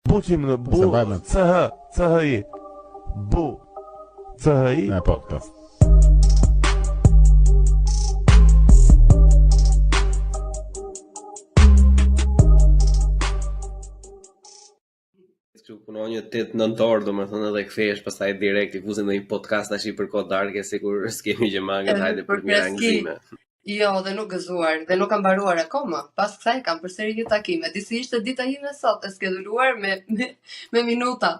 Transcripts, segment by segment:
Buqim në bu, CHI. Bu, CHI. Po. Punon një 8-9 orë, domethënë edhe kthehesh pastaj direkt I fuzin në një podcast tash për kohë darke, sikur s'kemi gjë mangët, hajde për mirëngëzime. Jo, dhe nuk gëzuar, dhe nuk kam mbaruar akoma. Pas kësaj kam përsëri një takime. Disi ishte dita ime sot, e skeduluar me minuta.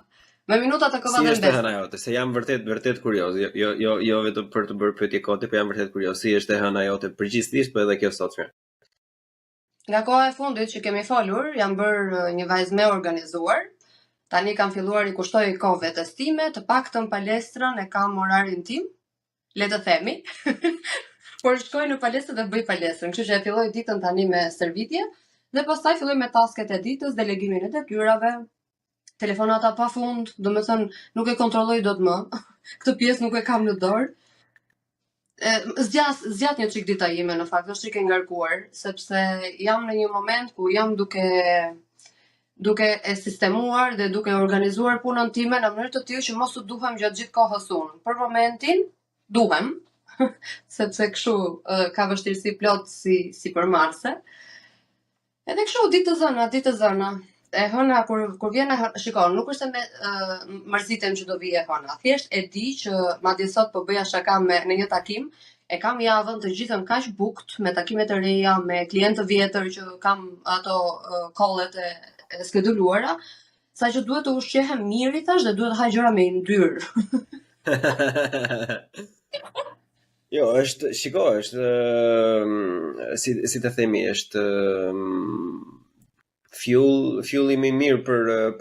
Me minuta të koha Si dhe është hëna jote? Se jam vërtet kurioz. Jo vetëm për të bërë pyetje kote, por jam vërtet kurioz. Si është hëna jote përgjithsisht, po edhe kjo sotme? Nga koha e fundit që kemi folur, jam bërë një vajzë me organizuar. Tani kam filluar I kushtoj kohë vetes time, të paktën palestrën e kam orarin tim, le të themi. Por shkoj në palestër dhe bëj palestrën, kështu që e filloj ditën tani me stërvitje dhe pastaj filloj me tasket e ditës, delegimin e detyrave, telefonata pafund, domethënë nuk e kontrolloj dot më. Këtë pjesë nuk e kam në dorë. Zgjat një çik dita ime në fakt, është çik e ngarkuar, sepse jam në një moment ku jam duke e sistemuar dhe duke organizuar punën time në mënyrë të tillë që mos u duhem gjatë gjithë kohës unë. Për momentin duhem, sepse kështu ka vështirësi plot si për marse. Edhe kështu ditë të zëna. E hëna kur vjen shikon, nuk është me mërzitem që do vije hëna. Thjesht e di që madje sot po bëja shaka në një takim, e kam javën të gjithën kaq bukt me takime të reja, me klientë të vjetër që kam ato kollet e skeduluara, sa që duhet të ushqehem mirë thash dhe duhet të haj gjëra me yndyrë. Jo, është si të themi, është fuel I më mirë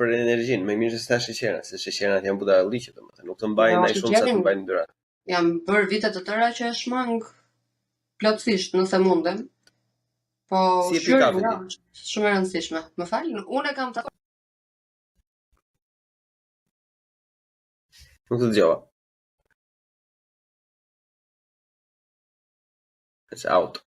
për energjinë, më mirë se sheqera, se sheqerat janë budalliqe, domethënë, nuk të mbajnë ndaj shumë sa të mbajnë yndyrrat. Jam bërë vite të tëra që e shmang plotësisht nëse mundem. Po si shumë e rëndësishme. Më fal, unë e kam të... Nuk të dëgjova. It's out.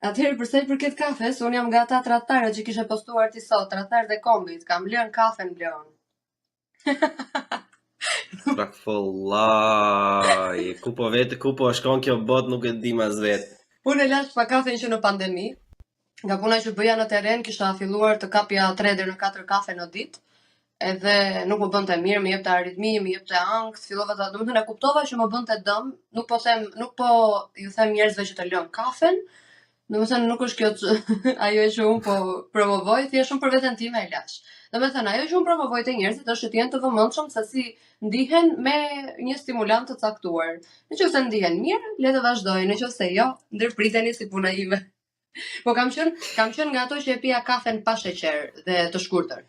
Atëherë përsa I përket kafes, unë jam nga ata tradtarët që kishe postuar ti sot, tradtarët e kombit, kam lënë kafen bleon. Trakfollaj, ku po shkon kjo bot nuk e di mas vetë. Unë e lash pa kafen që në pandemi, nga puna që bëja në teren, kisha filluar të kapja 3 deri në 4 kafe në ditë, edhe nuk më bënte mirë, më jepte aritmi, më jepte ankth, fillova domethënë e kuptova që më bënte dëm, nuk po ju them njerëzve që të lënë kafen. Domethënë nuk është kjo ajo që unë po promovoj, thjesht shumë për veten time e lash. Domethënë ajo që unë promovoj te njerëzit është të jenë të vëmendshëm se si ndihen me një stimulant të caktuar. Nëse ndihen mirë, le të vazhdojnë, nëse jo, ndërpriteni si puna ime. Po kam qenë nga ato që e pija kafen pa sheqer dhe të shkurtër.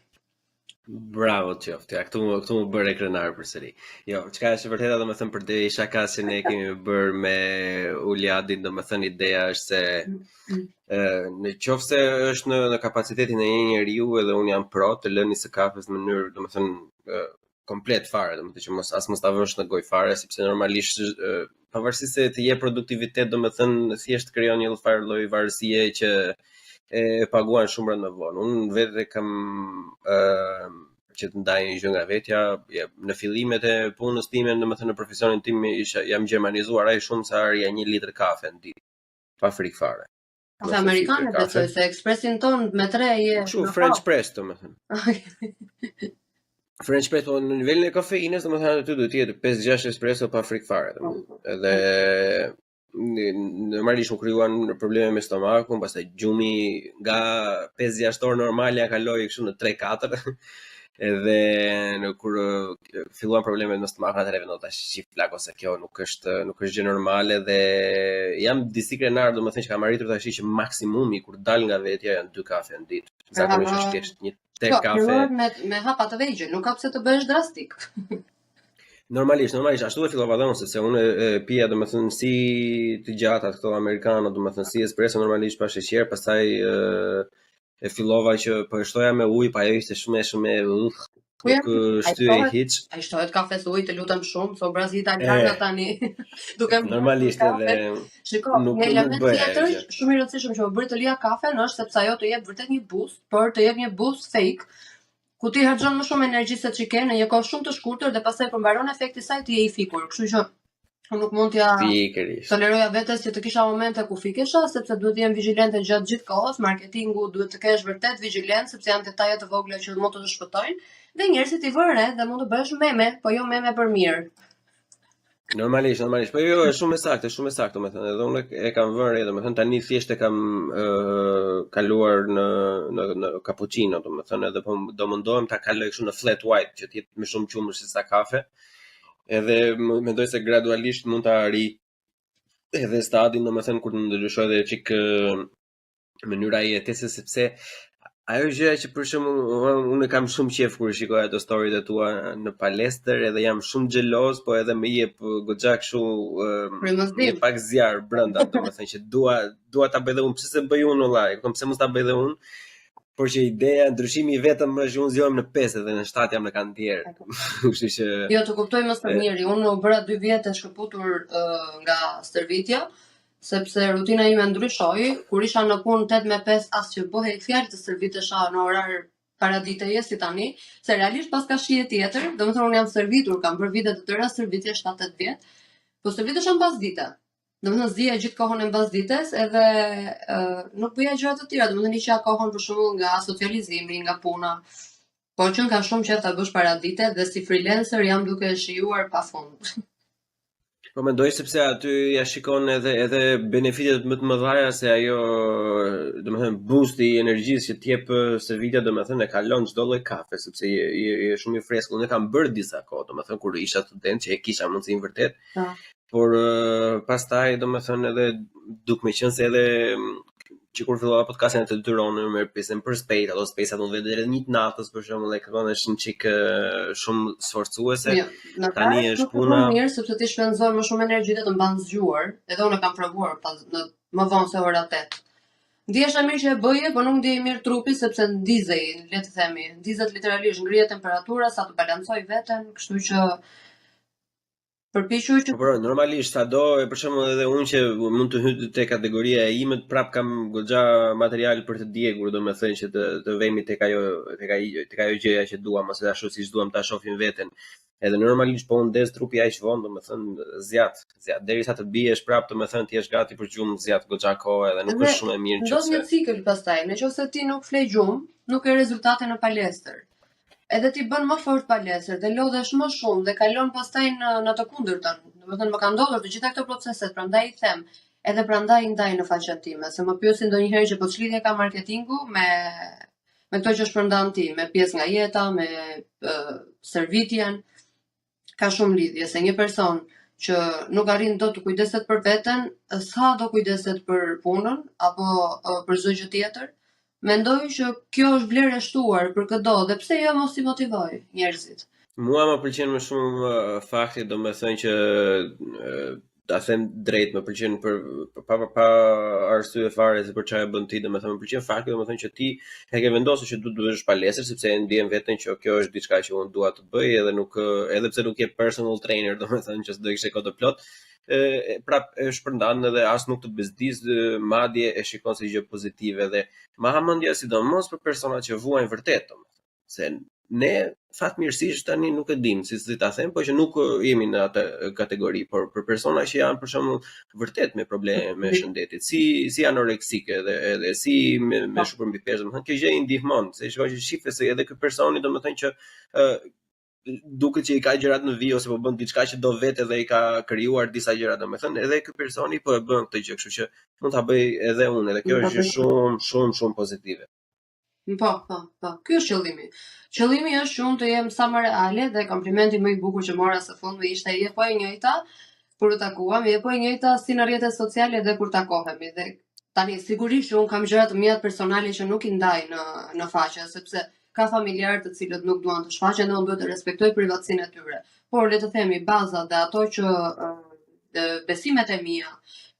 Bravo qoftë, ja, këtu më bërë krenar përsëri. Jo, çka është e vërteta domethënë për te shakasin e kemi bërë me Uliadin, domethënë ideja është se në qoftë se është në kapacitetin e një njeriu edhe unë jam pro të lëni së kafes në mënyrë domethënë komplet fare, domethënë që mos ta vësh në gojë fare, sepse normalisht pavarësisht se të jep produktivitet, domethënë thjesht krijon një lloj varësie që e paguan shumë rënd më vonë. Unë vetë kam që të ndaj një gjë nga vetja, në fillimet e punës time, domethënë në profesionin tim jam gjermanizuar ai shumë sa arja 1 litër kafe në ditë, pa frikë fare. Kafe amerikane besoj se ekspresin ton me 3 je. Kështu French press domethënë. French press po në nivelin e kafeinës, domethënë aty duhet të jetë 5-6 espresso pa frikë fare, domethënë. Edhe normalisht më krijuan probleme me stomakun, pastaj gjumi nga 5-6 orë normale ja kaloi kështu në 3-4. Edhe kur filluan problemet në stomak, atëherë vendova tash si flak ose kjo nuk është gjë normale dhe jam disi krenar, domethënë që kam arritur tash që maksimumi kur dal nga vetja janë 2 kafe në ditë. Zakonisht është thjesht një tek kafe. Me hapa të vegjël, nuk ka pse të bëhesh drastik. Normalisht, ashtu e fillova dhënë, se unë pija domethënë si të gjatat këto amerikano, domethënë si espresso normalisht pa sheqer, pastaj e fillova që po e shtoja me ujë, pa ajo ishte shumë nuk shtyej hiç. Ai shtohet kafe ujë, të lutem shumë, so brazi italiane tani. Duke normalisht edhe shiko, një element tjetër shumë i rëndësishëm që më bëri të lija kafen është sepse ajo të jep vërtet një boost, por të jep një boost fake, ku ti harxhon më shumë energji se ç'i ke në një kohë shumë të shkurtër dhe pastaj kur mbaron efekti i saj ti je i fikur. Kështu që unë nuk mund t'ja toleroja vetes që të kisha momente ku fikesha, sepse duhet të jem vigjilente gjatë gjithë kohës. Marketingu duhet të kesh vërtet vigjilent, sepse janë detaje të vogla që mund të të shpëtojnë, dhe njerëzit i vënë re dhe mund të bësh meme, po jo meme për mirë. Normalisht, po jo, është shumë e saktë, domethënë, edhe unë e kam vënë re, domethënë tani thjesht e kam kaluar në cappuccino, domethënë, edhe po do mundohem ta kaloj kështu në flat white, që të jetë më shumë qumësh se sa kafe. Edhe mendoj se gradualisht mund ta arri edhe stadin, domethënë kur të ndryshoj edhe çik mënyra e jetesës, sepse ajo gjëja që për shembull unë kam shumë qejf kur shikoj ato storyt e tua në palestër, edhe jam shumë xheloz, po edhe më jep goxha kështu një pak zjarr brenda, domethënë që dua ta bëj dhe unë, pse se bëj unë vëllai, kupton pse mos ta bëj dhe unë? Por që ideja, ndryshimi vetëm është që unë zgjohem në 5 dhe në 7 jam në kantier. Kështu që jo, të kuptoj më së miri. Unë u bëra 2 vjet e shkëputur nga stërvitja, sepse rutina ime ndryshoi. Kur isha në punë 8-5 as që bëhej fjalë të stërvitesha në orar paraditeje si tani, se realisht pas ka shije tjetër, domethënë unë jam stërvitur, kam bërë vite të tëra stërvitje 7-8 vjet, po stërvitesha mbas dite. Domethënë zija gjithë kohën e mbas dites, edhe nuk bëja gjëra të tjera, domethënë isha kohën për shembull nga socializimi, nga puna. Por që ka shumë qejf ta bësh paradite dhe si freelancer jam duke shijuar pafund. Po mendoj sepse aty ja shikon edhe benefitet më të mëdha se ajo, domethënë boosti i energjisë që t'jep stërvitja, domethënë e kalon çdo lloj kafe, sepse je shumë i freskët. Unë kam bërë disa kohë, domethënë kur isha student që e kisha mundësinë vërtet. Por pastaj domethënë edhe duke më qenë se edhe që kur fillova podcastin të detyronë me pjesën për space, ato space ato vetë deri në 1 natës për shembull, e këto është një çik shumë sforcuese. Tani është puna mirë sepse ti shpenzon më shumë energji dhe të mban zgjuar, edhe unë kam provuar më vonë se ora 8. Ndjesha mirë që e bëje, por nuk ndjej mirë trupi sepse ndizej, le të themi, ndizet literalisht, ngrihet temperatura sa të balancoj veten, kështu që përpiqur që por normalisht sado, për shembull edhe unë që mund të hyj te kategoria e ime, prap kam goxha material për të djegur, domethënë që të vemi tek ajo gjëja që dua, mos e ashtu siç duam ta shohim veten. Edhe normalisht po unë ndez trupi aq vonë, domethënë zjat derisa të biesh prap, domethënë ti je gati për gjumë, zjat goxha kohë edhe nuk është shumë e mirë që një cikël pastaj, nëse ti nuk fle gjumë, nuk ke rezultate në palestër. Edhe ti bën më fort palestër dhe lodhesh më shumë dhe kalon pastaj në të kundërtën. Domethënë më ka ndodhur të gjitha këto proceset, prandaj i them, edhe prandaj i ndaj në faqen time, se më pyesin ndonjëherë që po ç'lidhje ka marketingu me këto që shpërndan ti, me pjesë nga jeta, me stërvitjen. Ka shumë lidhje se një person që nuk arrin dot të kujdeset për veten, sa do kujdeset për punën apo për çdo gjë tjetër. Mendoj që kjo është vlerë e shtuar për këdo, dhe pse jo mos i motivoj njerëzit. Mua më pëlqen më shumë fakti, domethënë që ta them drejt, më pëlqen pa arsye fare se për çfarë bën ti, domethënë më pëlqen fakti, domethënë që ti e ke vendosur që du të bësh palestër sepse e ndjen veten që kjo është diçka që unë dua të bëj, edhe pse nuk je personal trainer, domethënë që s'do ishte kohë të plot. Prap e shpërndan edhe as nuk të bezdis, madje e shikon si gjë pozitive dhe ma hamendja sidomos për persona që vuajnë vërtet, se ne fatmirësisht tani nuk e dim si ta them, po që nuk jemi në atë kategori, por për persona që janë për shembull vërtet me probleme me shëndetit, si anoreksike edhe si me shupër mbi peshë, domethënë kjo gjë i ndihmon, se shikoj që shifet se edhe ky personi domethënë që duket që i ka gjërat në vijë ose po bën diçka që do vetë dhe i ka krijuar disa gjëra, domethënë edhe ky personi po e bën këtë gjë, kështu që mund ta bëj edhe unë, edhe kjo është shumë pozitive. Po. Ky është qëllimi. Qëllimi është që unë të jem sa më reale, dhe komplimenti më i bukur që mora së fundmi ishte je po e njëjta kur u takuam, je po e njëjta si në rrjetet sociale dhe kur takohemi. Dhe tani sigurisht që unë kam gjëra të mia personale që nuk i ndaj në faqe, sepse ka familjarë të cilët nuk duan të shfaqen dhe unë duhet të respektoj privatësinë e tyre. Por le të themi bazat dhe ato që besimet e mia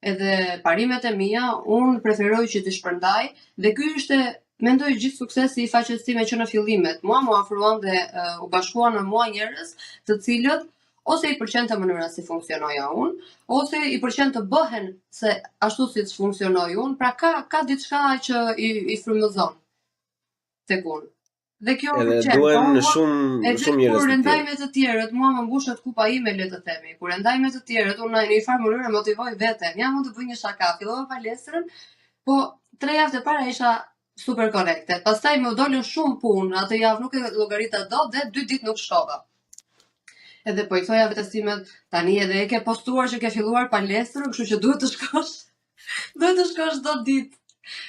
edhe parimet e mia, unë preferoj që të shpërndaj, dhe ky ishte mendoj gjithë suksesi i faqes time që në fillimet mua mu afruan dhe u bashkuan me mua njerëz të cilët ose i pëlqente mënyra si funksionoja unë, ose i pëlqen të bëhen se ashtu siç funksionoj unë, pra ka diçka që i frymëzon tek unë. Dhe kjo Edhe pëlqen. duen shumë njerëz Kur të ndaj tjerë. me të tjerët, mua më mbushet kupa ime, le të themi. Kur ndaj me të tjerët, unë në një farë mënyrë motivoj veten. Ja, mund të bëj një shaka, fillova palestrën, po 3 javë të para isha super korrekte. Pastaj më dolën shumë punë, atë javë nuk e llogarita dot dhe 2 ditë nuk shkova. Edhe po i thoja vetes time, tani edhe e ke postuar që ke filluar palestrën, kështu që duhet të shkosh. Duhet të shkosh çdo ditë.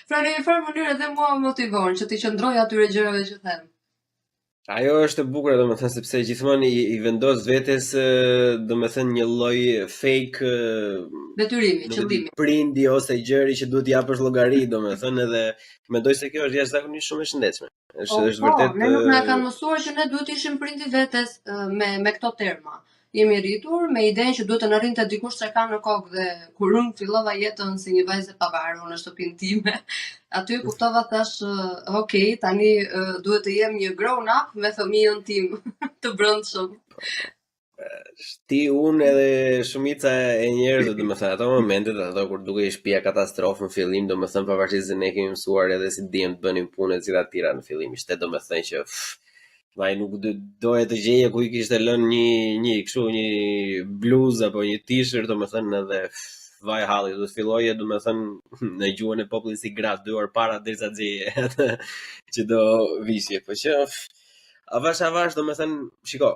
Pra në një farë mënyrë edhe mua më motivon që të qëndroj atyre gjërave që them. Ajo është e bukur, domethënë, sepse gjithmonë i vendos vetes, domethënë, një lloj fake detyrimi, qëllimi. Prindi ose gjëri që duhet japësh llogari, domethënë, edhe mendoj se kjo është jashtëzakonisht shumë e shëndetshme. Është vërtet. Ne nuk na kanë mësuar që ne duhet ishim prindi vetes me këto terma. Jemi rritur me idenë që duhet të na rrinte dikush që ka në kokë dhe kur unë fillova jetën si një vajzë e pavarur në shtëpinë time, aty kuptova thash, okay, tani duhet të jem një grown up me fëmijën tim të brendshëm. Ti, unë edhe shumica e njerëzve, domethënë, ato momentet, ato kur duke i shpia katastrofë në fillim, domethënë, pavarësisht se ne kemi mësuar edhe si dijem të bënim punë të cilat tira në fillim, ishte domethënë që vaj nuk doje të gjeje ku i kishte lënë një bluzë apo një t-shirt, domethënë, edhe vaj halli, do të filloje, domethënë, në gjuhën e popullit si gratë 2 orë para derisa gjeje atë që do vishje. Po që avash, domethënë, shiko,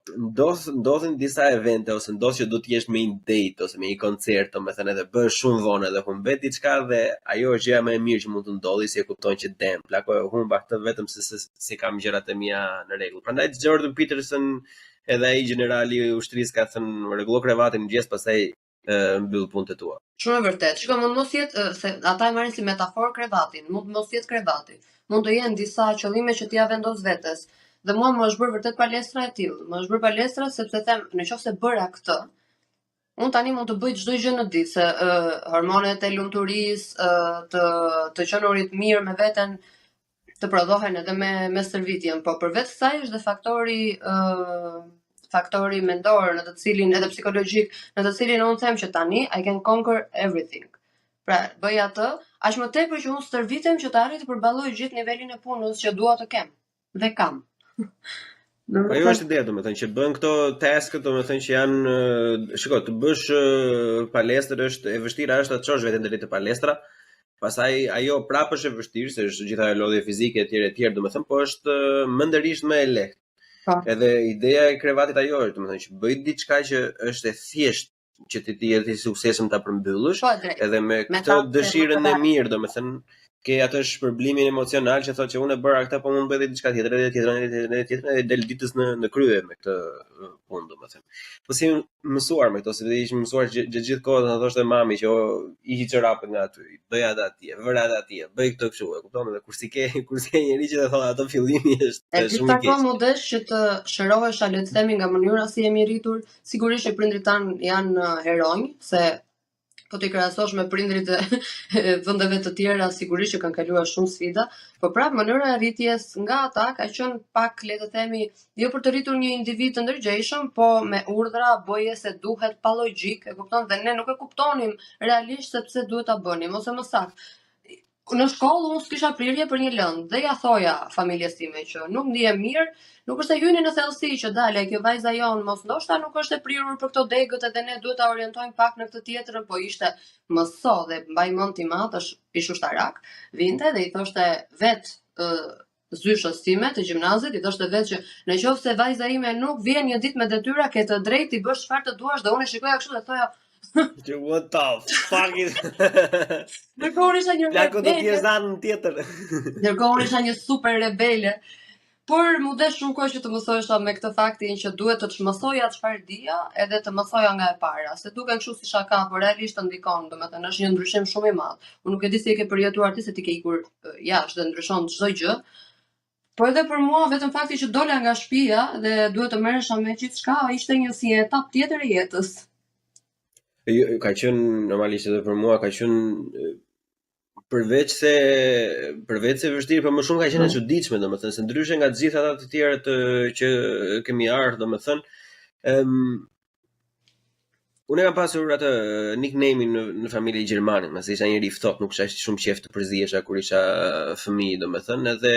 ndodhin disa evente ose ndodh që do të jesh me një date ose me një koncert, domethënë edhe bësh shumë vonë edhe humbet diçka dhe ajo është gjëja më e mirë që mund të ndodhi, si e kupton që plako e humba këtë vetëm se kam gjërat e mia në rregull. Prandaj Jordan Peterson edhe ai generali i ushtrisë ka thënë rregullo krevatin mëngjes, pastaj mbyll punët e tua. Shumë e vërtet. Shiko, mund mos jetë se ata e marrin si metaforë krevatin, mund mos jetë krevati. Mund të jenë disa qëllime që t'ia vendos vetes. Dhe mua më është bërë vërtet palestra e tillë. Më është bërë palestra sepse them, nëse bëra këtë, unë tani mund të bëj çdo gjë në ditë, se hormonet e lumturisë, të qenurit mirë me veten, të prodhohen edhe me stërvitjen, po përveç kësaj është dhe faktori mendor në të cilin edhe psikologjik, në të cilin unë them që tani I can conquer everything. Pra, bëj atë, aq më tepër që unë stërvitem që të arrit të përballoj gjithë nivelin e punës që dua të kem dhe kam. Ajo është ideja, domethënë, që bën këto task, domethënë që janë, shiko, të bësh palestër është e vështira, është të çosh veten deri te palestra. Pastaj ajo prapë është e vështirë, se është gjithë ajo lodhje fizike etj, domethënë, po është mëndërisht më e lehtë. Edhe ideja e krevatit ajo është, domethënë, që bëj diçka që është e thjeshtë që ti jetë i suksesshëm ta përmbyllësh, edhe me këtë dëshirën e mirë, domethënë, ke atë shpërblimin emocional që thotë që unë e bëra këtë, po mund bëj diçka tjetër, edhe del ditës në krye me këtë punë, domethënë. Po si mësuar me këto, se ishim mësuar gjithë kohën, na thoshte mami që hiqi çorapët nga aty, bëj atë atje, vër atë atje, bëj këtë kështu, e kupton? Edhe kur si ke njëri që të thotë ato fillimi është shumë i keq. Më desh që të shërohesh, le të themi, nga mënyra si jemi rritur, sigurisht që prindrit tan janë heronj, se po t'i krahasosh me prindrit e vendeve të tjera, sigurisht që kanë kaluar shumë sfida, por prapë mënyra e rritjes nga ata ka qenë pak, le të themi, jo për të rritur një individ të ndërgjegjshëm, po me urdhra, boje se duhet, pa logjik, e kupton, dhe ne nuk e kuptonim realisht sepse duhet ta bënim, ose më saktë. Në shkollë unë s'kisha prirje për një lëndë, dhe ja thoja familjes time që nuk ndihem mirë, nuk është e hyni në thellësi që dale, kjo vajza jonë mos ndoshta nuk është e prirur për këto degët edhe ne duhet ta orientojmë pak në këtë tjetrën, po ishte mëso dhe mbaj mend ti mat, ish ushtarak, vinte dhe i thoshte vet zyshës time të gjimnazit, i thoshte vet që nëse vajza ime nuk vjen një ditë me detyra, ke të drejtë ti bësh çfarë të duash, dhe unë shikoja kështu dhe thoja what the fuck is Ndërkohë isha një plako do t'jesh anën tjetër. Ndërkohë isha një super rebele. Por mu desh shumë kohë që të mësohesha me këtë faktin që duhet të mësoja çfarë dija edhe të mësoja nga e para. Se duken kështu si shaka, por realisht ndikon, domethënë është një ndryshim shumë i madh. Unë nuk e di si e ke përjetuar ti, se ti ke ikur jashtë dhe ndryshon çdo gjë. Por edhe për mua vetëm fakti që dola nga shtëpia dhe duhet të merresha me gjithçka ishte një si etap tjetër e jetës. Ka qenë normalisht edhe për mua, ka qenë përveç se vështirë, por më shumë ka qenë e çuditshme, domethënë, se ndryshe nga të gjithë ata të tjerë që kemi ardhur, domethënë, unë kam pasur atë nickname-in në familje gjermane, mase isha njëri i ftohtë, nuk kisha shumë qejf të përzihesha kur isha fëmijë, domethënë, edhe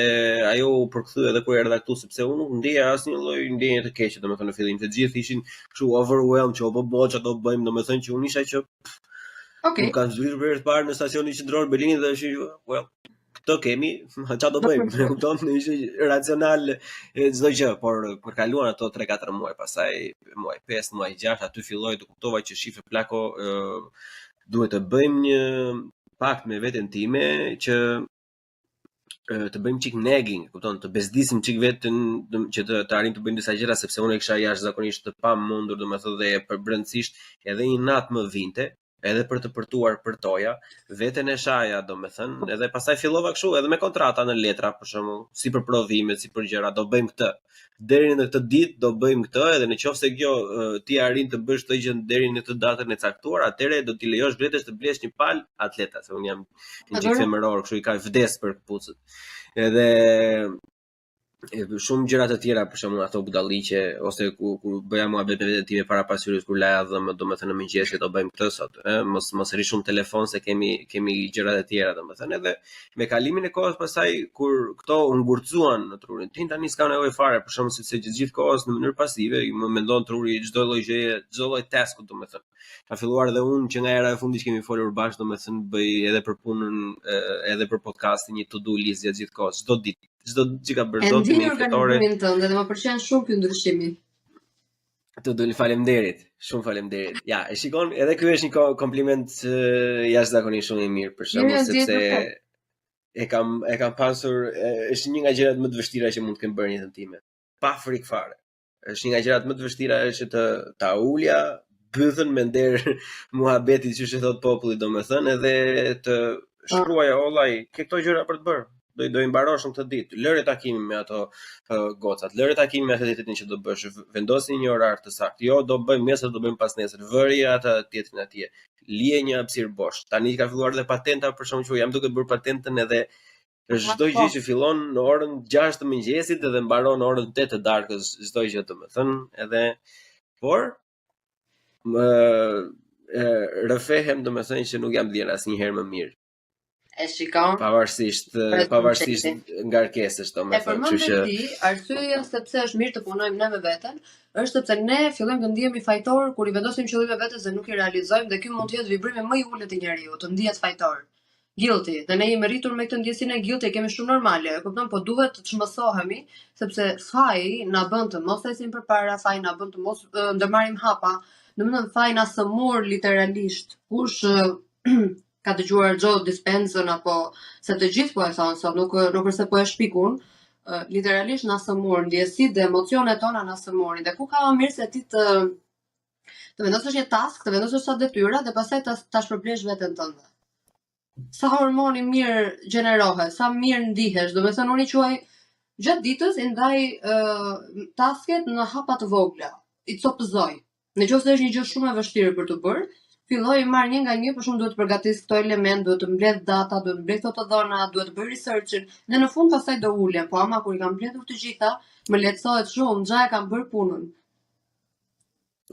ajo u përkthy edhe kur erdha këtu, sepse unë nuk ndjeja asnjë lloj ndjenje të keqe, domethënë në fillim të gjithë ishin kështu overwhelmed, që po çfarë do bëjmë, domethënë që unë isha që Okej. Nuk kanë zhvilluar për herë të parë në stacionin qendror Berlinit dhe well, këto kemi, çfarë do bëjmë? E kupton, ishte racional çdo gjë, por kur kaluan ato 3-4 muaj, pastaj muaj 5, muaj 6, aty filloi të kuptova që shife plako duhet të bëjmë një pakt me veten time që të bëjmë çik nagging, kupton, të bezdisim çik veten që të arrim të bëjmë disa gjëra, sepse unë kisha jashtëzakonisht të pamundur, domethënë dhe përbrendësisht edhe një natë më vinte, edhe për të përtuar përtoja, veten e shaja, domethënë, edhe pastaj fillova kështu edhe me kontrata në letra, për shembull, si për prodhime, si për gjëra, do bëjmë këtë. Deri në këtë ditë do bëjmë këtë, edhe nëse kjo ti arrin të bësh këtë gjë deri në këtë datën e caktuar, atëherë do t'i lejosh vetes të blesh një palë atleta, se unë jam një çik femëror, kështu i ka vdes për kputucët. Edhe shumë gjëra të tjera, për shembull ato budalliqe, ose ku bëja muhabet me veten time para pasyrës, kur laja dhëm, domethënë në mëngjes do bëjmë këtë sot, mos rri shumë telefon se kemi gjëra të tjera, domethënë, edhe me kalimin e kohës pastaj kur këto u ngurcuan në trurin tim, tani s'ka nevojë fare, për shembull, sepse gjithë kohës në mënyrë pasive më mendon truri çdo lloj gjëje, çdo lloj tasku, domethënë. Ka filluar edhe unë që nga era e fundit që kemi folur bashkë, domethënë bëj edhe për punën, edhe për podcastin një to-do list gjatë gjithë kohës, çdo ditë. Çdo gjë ka bërë dot në fetore. Dhe më pëlqen shumë ky ndryshimi. Të doli, faleminderit. Shumë faleminderit. Ja, e shikon, edhe ky është një kompliment jashtëzakonisht shumë i mirë për shkak sepse e kam pasur, është një nga gjërat më të vështira që mund të kem bërë në jetën time. Pa frikë fare. Është një nga gjërat më të vështira është të ta ulja bythën me nder muhabetit që e thot populli, domethënë, edhe të shkruaja ollaj, ke këto gjëra për të bërë. Do i mbarosh në këtë ditë. Lëre takimin me ato gocat, lëre takimin me aktivitetin që do bësh, vendosni një orar të saktë. Jo, do bëjmë nesër, do bëjmë pas nesër. Vëri atë tjetrin atje. Lije një hapësirë bosh. Tani ka filluar dhe patenta, për shkak që jam duke bërë patentën, edhe çdo gjë që fillon në orën 6 të mëngjesit dhe mbaron në orën 8 të darkës, çdo gjë, domethënë, edhe por rrëfehem, domethënë që nuk jam dhier asnjëherë më mirë. E shikon. Pavarësisht ngarkesës, domethënë, kështu që ti, arsyeja sepse është mirë të punojmë ne me veten, është sepse ne fillojmë të ndihemi fajtor kur i vendosim qëllime vetes dhe nuk i realizojmë, dhe ky mund të jetë vibrimi më i ulët i njeriu, të ndihet fajtor. Guilty. Dhe ne jemi rritur me këtë ndjesinë e guilty, kemi shumë normale, e kupton, po duhet të çmësohemi, sepse faji na bën të mos esim përpara, faji na bën të mos ndërmarrim hapa, domethënë faji na sëmur literalisht. Kush ka dëgjuar Joe Dispenza apo se të gjithë po e thonë sot, nuk është se po e shpikun, literalisht na sëmur, ndjesitë dhe emocionet tona na sëmurin. Dhe ku ka më mirë se ti të vendosësh një task, të vendosësh sa detyra dhe pastaj ta shpërblesh veten tënde. Sa hormoni mirë gjenerohet, sa mirë ndihesh, domethënë unë i quaj gjatë ditës i ndaj tasket në hapa të vogla, i copëzoj. Nëse është një gjë shumë e vështirë për të bërë, filloj marr një nga një, për shkak duhet të përgatis këto element, duhet të mbledh data, duhet të mbledh këto të dhëna, duhet të bëj researchin, dhe në fund pastaj do ulem, po ama kur i kam mbledhur të gjitha, më lehtësohet shumë, xha e kam bërë punën.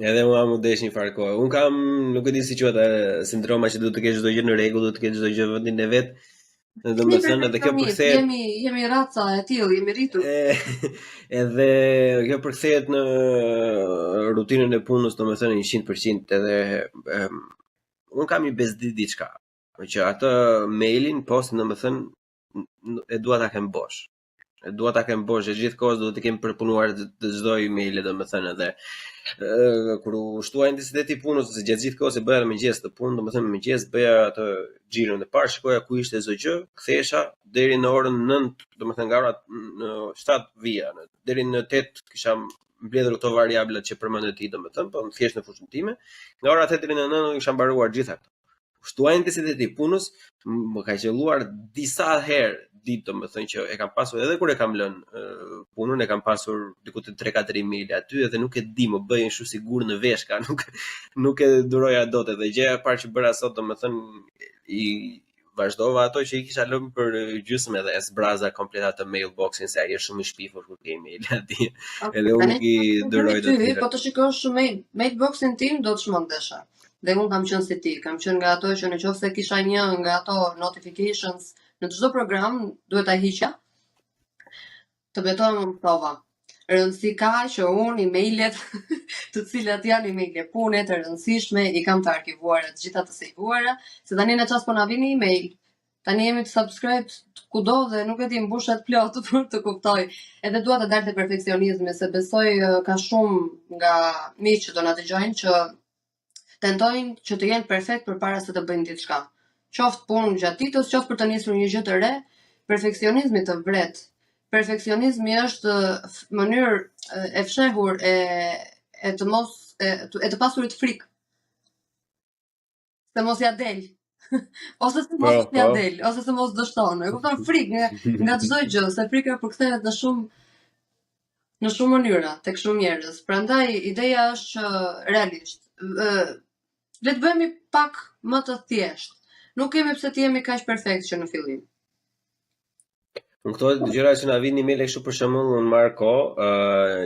Edhe mua më desh një farë kohë. Unë kam, nuk e di si quhet, sindroma që duhet të kesh çdo gjë në rregull, duhet të kesh çdo gjë vendin e vet. Domethënë edhe kjo përkthehet. Jemi raca e tillë, jemi rritur. Edhe kjo përkthehet në rutinën e punës, domethënë 100%, edhe unë kam një bezdi diçka, që atë mailin post, domethënë e dua ta kem bosh. E dua ta kem bosh, gjithë kohës duhet të kem përpunuar të çdo email, domethënë, edhe kur u shtua intensiteti i punës, se gjatë gjithë kohës e bëja në mëngjes të punë, domethënë në mëngjes bëja atë xhiron e parë, shikoja ku ishte çdo gjë, kthehesha deri në orën 9, domethënë nga ora në 7 vija, deri në 8 kisha mbledhur këto variablat që përmendet ti, domethënë, po thjesht në fushën time. Nga ora 8 deri në 9 kisha mbaruar gjitha këto. Shtuaj intensiteti i punës, më ka qelluar disa herë ditë, domethënë që e kam pasur edhe kur e kam lënë punën, e kam pasur diku të 3-4 email aty, edhe nuk e di, më bëjnë kështu sigur në veshka, nuk e duroja dot. Edhe gjëja e parë që bëra sot, domethënë i vazhdova ato që I kisha lëmë për gjysmë edhe zbraza kompleta të mailboxin se ai është shumë I shpifur kur ke email aty. Edhe unë nuk I duroj të tjerë. Po të shikosh mailboxin tim do të shmendesha. Dhe unë kam qenë si ti, kam qenë nga ato që nëse kisha një nga ato notifications në çdo program duhet ta hiqja. Të betohem në prova. Rëndësi ka që unë emailet të cilat janë emaile pune të rëndësishme I kam të arkivuara, të gjitha të sejvuara, se tani në çast po na vini email. Tani jemi të subscribe kudo dhe nuk e di mbushat plot për të kuptoj. Edhe dua të dalte perfeksionizmi se besoj ka shumë nga miq që do na dëgjojnë që tentojnë që të jenë perfekt përpara se të bëjnë diçka. Qoftë punë gjatë ditës, qoftë për të nisur një gjë të re, perfeksionizmi të vret. Perfeksionizmi është mënyrë e fshehur e të pasurit frikë. Se mos ja del. Ose se mos ja del, ose se mos dështon. E kupton frikë nga çdo gjë, se frika përkthehet në shumë mënyra tek shumë njerëz. Prandaj ideja është që realisht le të bëhemi pak më të thjeshtë. Nuk kemi pse të jemi kaq perfekt që në fillim. Në këto gjëra që na vinin email kështu për shembull unë marr kohë,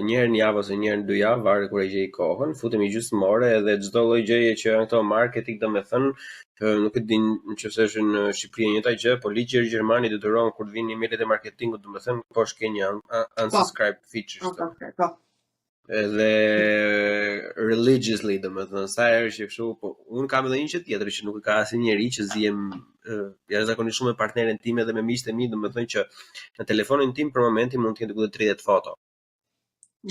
një herë në javë ose një herë në 2 javë, varet kur e gjej kohën, futemi gjysmë ore edhe çdo lloj gjëje që janë këto marketing, domethënë, nuk e di nëse është në Shqipëri e njëjta gjë, po ligji I Gjermani detyron kur vinë emailet e marketingut, domethënë poshtë ke një unsubscribe feature. Po. Edhe religiously domethënë sa herë që kështu, po un kam edhe një që tjetër që nuk ka asnjëri që zihem jashtëzakonisht shumë me partneren time dhe me miqtë e mi, domethënë që në telefonin tim për momentin mund të jenë duke 30 foto.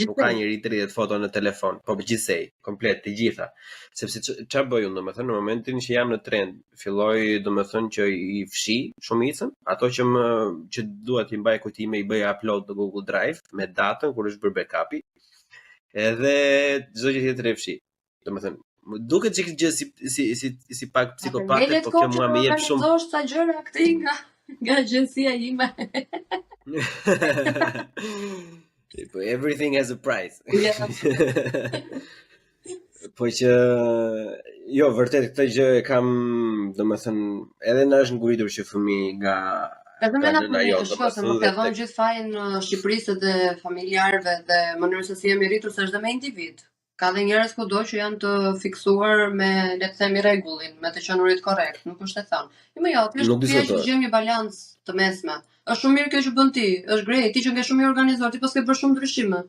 Nuk ka njëri 30 foto në telefon, po gjithsej, komplet të gjitha. Sepse ç'a bëj unë domethënë në momentin që jam në trend, filloj domethënë që I fshi shumicën, ato që dua t'i mbaj kujtime I bëj upload në Google Drive me datën kur është bërë backupi. Edhe çdo gjë tjetër e fshi. Domethënë, duket çik gjë si pak psikopate, po kjo mua më jep shumë. Organizosh sa gjëra këtej nga agjencia ime. Everything has a price. Po që jo, vërtet këtë gjë e kam, domethënë, edhe na është nguritur që fëmijë nga Edhe me na shkosë, më ka dhënë gjithë fajin në Shqipërisë dhe familjarëve dhe mënyrën se si jemi rritur se është dhe me individ. Ka dhe njerëz kudo që janë të fiksuar me, le të themi, rregullin, me të qenurit korrekt, nuk është e thënë. Jo, thjesht të gjejmë një balancë të mesme. Është shumë mirë kjo që bën ti, është great, ti që ke shumë I organizuar, ti pas ke bërë shumë ndryshime.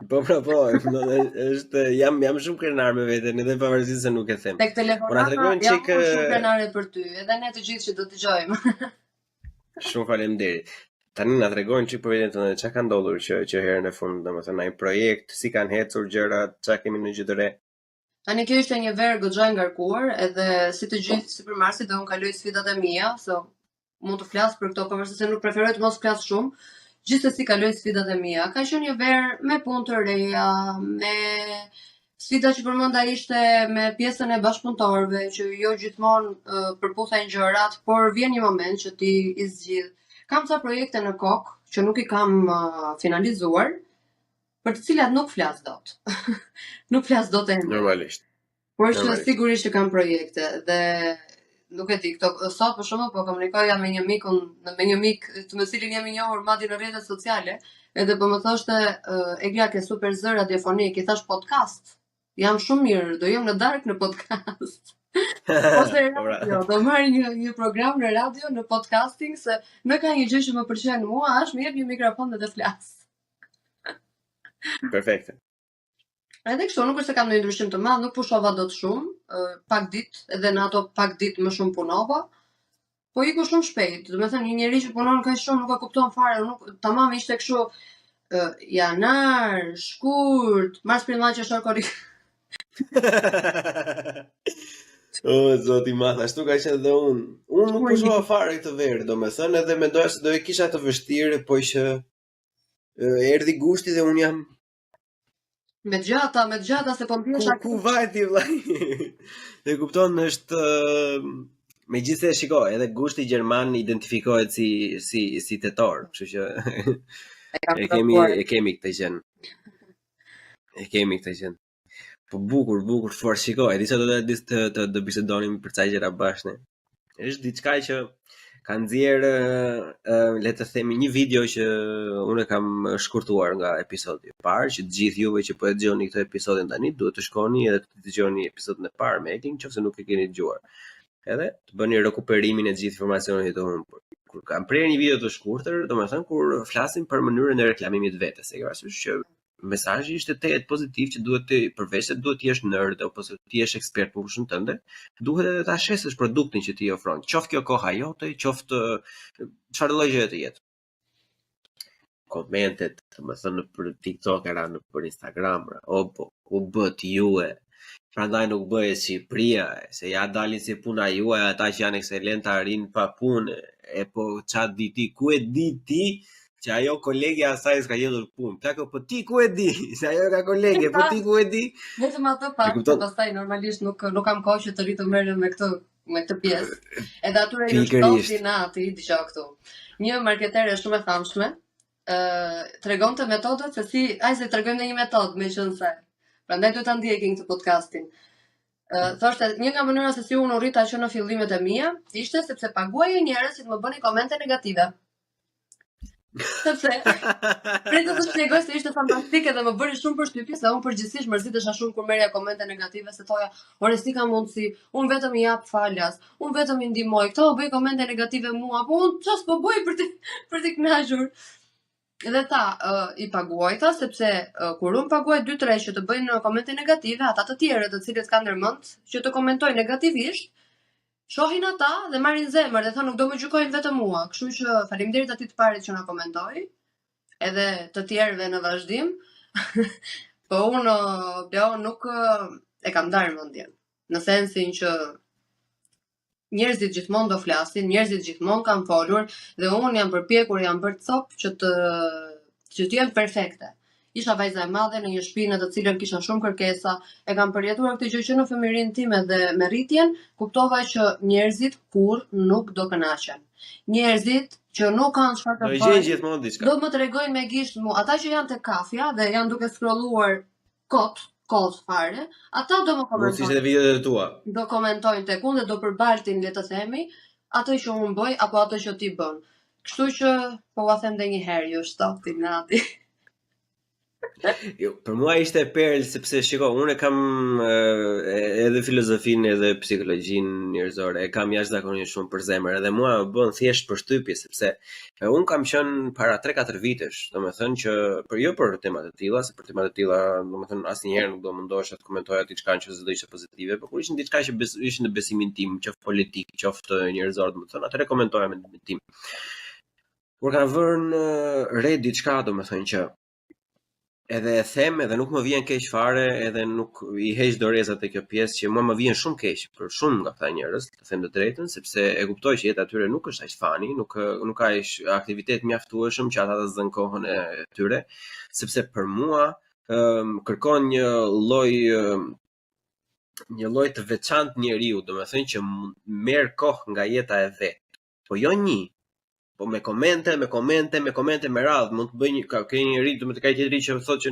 Po, është jam shumë krenar me veten, edhe pavarësisht se nuk e them. Tek telefonata jam shumë krenare për ty, edhe ne të gjithë që do të dëgjojmë. Shumë faleminderit. Tani na tregojnë çik për veten tonë, çka ka ndodhur që herën e fundit, domethënë ai projekt, si kanë ecur gjërat, çka kemi në gjë të re. Tani kjo ishte një verë goxha e ngarkuar, edhe si të gjithë sipërmarrësit do unë kaloj sfidat e mia, so mund të flas për këto pavarësisht se nuk preferoj të mos flas shumë. Gjithsesi kaloj sfidat e mia. Ka qenë një verë me punë të reja, me sfida që përmenda ishte me pjesën e bashkëpunëtorëve, që jo gjithmonë përputhen gjërat, por vjen një moment që ti I zgjidh. Kam ca projekte në kokë që nuk I kam finalizuar, për të cilat nuk flas dot. Nuk flas dot e normalisht. Por që sigurisht që kam projekte dhe nuk e di, këto sot për shembull po komunikoja me një mik të me cilin jam I njohur madje në rrjetet sociale, edhe po më thoshte Egla ke super zë radiofonik, I thash podcast. Jam shumë mirë, do jem në darkë në podcast. Ose radio, do marr një program në radio në podcasting se më ka një gjë që më pëlqen mua, është më jep një mikrofon dhe të flas. Perfekte. Edhe kështu, nuk është se kam ndonjë ndryshim të madh, nuk pushova dot shumë, pak ditë, edhe në ato pak ditë më shumë punova, po iku shumë shpejt. Do të thënë një njerëz që punon kaq shumë nuk e kupton fare, nuk tamam ishte kështu janar, shkurt, mars-prill, maj, qershor, korrik. O, zoti madh, ashtu ka qenë dhe unë. Unë nuk pushova fare këtë verë, domethënë, edhe mendoja se do e kisha të vështirë, po që erdhi gushti dhe unë jam me gjata se po mbjesha ku vajti vllai. E kupton, është megjithëse shiko, edhe gushti gjerman identifikohet si tetor, kështu që e kemi këtë gjën. Po bukur fort, shiko, e di sa do të bisedonim për ca gjëra bashkë. është diçka që ka nxjerrë le të themi një video që unë kam shkurtuar nga episodi i parë, që të gjithë juve që po e dëgjoni këtë episodin tani duhet të shkoni edhe të dëgjoni episodin e parë me Ekin, nëse nuk e keni dëgjuar. Edhe të bëni rekuperimin e gjithë informacioneve të humbur. Kur kam prerë një video të shkurtër, domethënë kur flasim për mënyrën e reklamimit vetes, e ke parasysh që mesazhi ishte tejet pozitiv që duhet të përveç se duhet të jesh nerd apo se të jesh ekspert për fushën tënde, duhet edhe ta shesësh produktin që ti ofron. Qoftë kjo koha jote, qoftë çfarë lloj gjëje të jetë. Komentet, domethënë për TikTok era për Instagram, o po, u bët juve. Prandaj nuk bëhet Shqipëria, se ja dalin si puna juaj, ata që janë ekselentë arrin pa punë. E po ç'a di ti, ku e di ti? Që ajo kolegja asaj s'ka gjetur punë. Plako, po ti ku e di? Se ajo ka kolege, po ti ku e di? Vetëm ato pastaj normalisht nuk kam kohë që të rri të merrem me këtë pjesë. Edhe atyre ju shtosi nati, dëgjoj këtu. Një marketere shumë e famshme, tregonte metodat se si, se tregojmë një metodë meqense. Prandaj duhet ta ndjekin këtë podcastin. Thoshte, një nga mënyra se si unë u rrita që në fillimet e mia, ishte sepse paguaje njerëz që të më bënin komente negative. Sepse pritet të shpjegoj se ishte fantastike dhe më bëri shumë përshtypje se unë përgjithsisht mërzitesha shumë kur merrja komente negative se thoja, ore si ka mundsi, unë vetëm i jap falas, unë vetëm i ndihmoj, këto bëj komente negative mua, po unë çfarë po bëj për të kënaqur. Edhe ta i paguajta sepse kur unë paguaj 2-3 që të bëjnë komente negative, ata të tjerë të cilët kanë ndërmend që të komentojnë negativisht, shohin ata dhe marrin zemër dhe thonë nuk do më gjykojnë vetëm mua. Kështu që faleminderit atij të parit që na komentoi, edhe të tjerëve në vazhdim. Po unë nuk e kam ndarë mendjen. Në sensin që njerëzit gjithmonë do flasin, njerëzit gjithmonë kanë folur dhe unë jam përpjekur, jam bërë cop që të jem perfekte. Isha vajza e madhe në një shtëpi në të cilën kisha shumë kërkesa, e kam përjetuar këtë gjë që në fëmijërinë time dhe me rritjen, kuptova që njerëzit kurrë nuk do kënaqen. Njerëzit që nuk kanë çfarë të bëjnë, do më tregojnë me gisht mua, ata që janë te kafja dhe janë duke scrolluar kot fare, ata do më komentojnë. Mund të ishte videot e tua. Do komentojnë tek unë dhe do përbaltin, le të themi, ato që unë bëj apo ato që ti bën. Kështu që po ua them edhe një herë, ju shtoti nati. Jo, për mua ishte perl sepse shiko, unë kam edhe filozofinë edhe psikologjinë njerëzore, e kam jashtëzakonisht shumë për zemër, edhe mua më bën thjesht përshtypje sepse unë kam qenë para 3-4 vitesh, domethënë që për tema të tilla, se për tema të tilla, domethënë asnjëherë nuk do mundosha të komentoja diçka që do ishte pozitive, por kur ishin diçka që ishin në besimin tim, qoftë politik, qoftë njerëzor, domethënë atëre komentoja me ndimin tim. Kur kanë vënë re diçka, domethënë që edhe e them edhe nuk më vjen keq fare, edhe nuk i heq dorezat e kjo pjesë që mua më vjen shumë keq për shumë nga këta njerëz, të them të drejtën, sepse e kuptoj që jeta e tyre nuk është aq fani, nuk ka aktivitet mjaftueshëm që ata të zënë kohën e tyre, sepse për mua kërkon një lloj të veçantë njeriu, domethënë që merr kohë nga jeta e vet. Po jo një, po me komente me radhë, mund të bëj ka një njerëz, domethënë ka tjetri që thotë që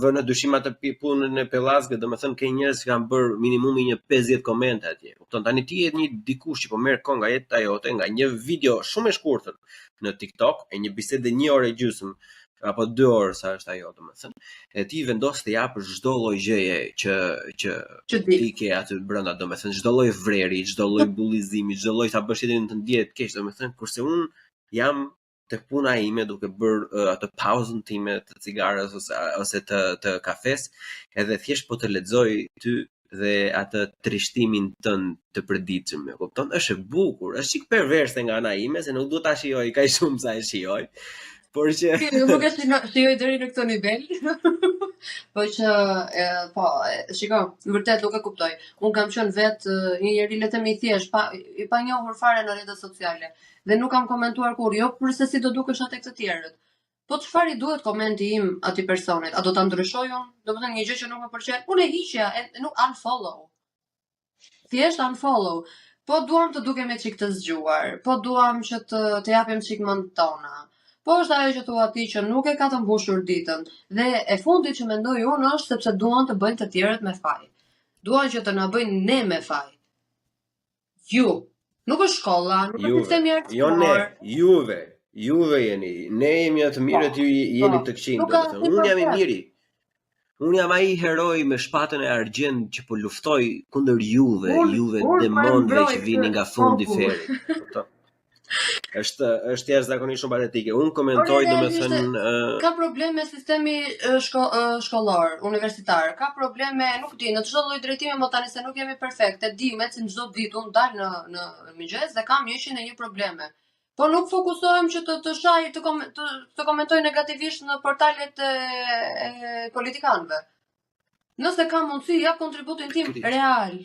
vënë dyshim atë punën e Pellazgët, domethënë ka njerëz që kanë bërë minimumi një 50 komente atje. Kupton, tani ti je një dikush që po merr kohë nga jeta jote, nga një video shumë e shkurtër në TikTok, e një bisedë 1 orë e gjysmë apo 2 orë sa është ajo, domethënë. E ti vendos të japësh çdo lloj gjëje që ti ke aty brenda, domethënë çdo lloj vreri, çdo lloj bullizimi, çdo lloj sa bësh tjetrin të ndihet keq, domethënë kurse unë jam tek puna ime duke bërë atë pauzën time të cigares ose të kafes, edhe thjesht po të lexoj ty dhe atë trishtimin tënd të përditshëm, e kupton? Është e bukur, është çik perverse nga ana ime se nuk duhet ta shijoj kaq shumë sa e shijoj. Por që nuk e shijoj deri në këtë nivel. Po që shiko, vërtet nuk e kuptoj. Unë kam qenë vetë një njeri le të themi thjesht, i panjohur fare në rrjetet sociale dhe nuk kam komentuar kur, jo përse si do dukesha tek të tjerët. Po çfarë i duhet komenti im atij personit? A do ta ndryshoj unë? Domethënë një gjë që nuk më pëlqen, unë e hiqja, nuk unfollow. Thjesht unfollow. Po duam të dukemi çik të zgjuar, po duam që të japim çik mend tona. Po është ajo që thua ti që nuk e ka të mbushur ditën dhe e fundit që mendoj unë është sepse duan të bëjnë të tjerët me faj. Duan që të na bëjnë ne me faj. Ju, Nuk është shkolla, nuk është sistemi artësor. Jo ne, juve jeni. Ne jemi të mirët, ju jeni të këqij, domethënë. Unë jam I miri. Unë jam ai heroi me shpatën e argjend që po luftoj kundër juve demonëve që vini nga fundi I ferit. Është jashtëzakonisht shumë patetike. Unë komentoj domethënë ka probleme sistemi shkollor, universitar. Ka probleme, nuk di, në çdo lloj drejtimi, më tani se nuk jemi perfekte, di me që çdo vit unë dal në mëngjes dhe kam 101 probleme. Po nuk fokusohem që të komentoj negativisht në portalet e politikanëve. Nëse kam mundësi, jap kontributin tim real.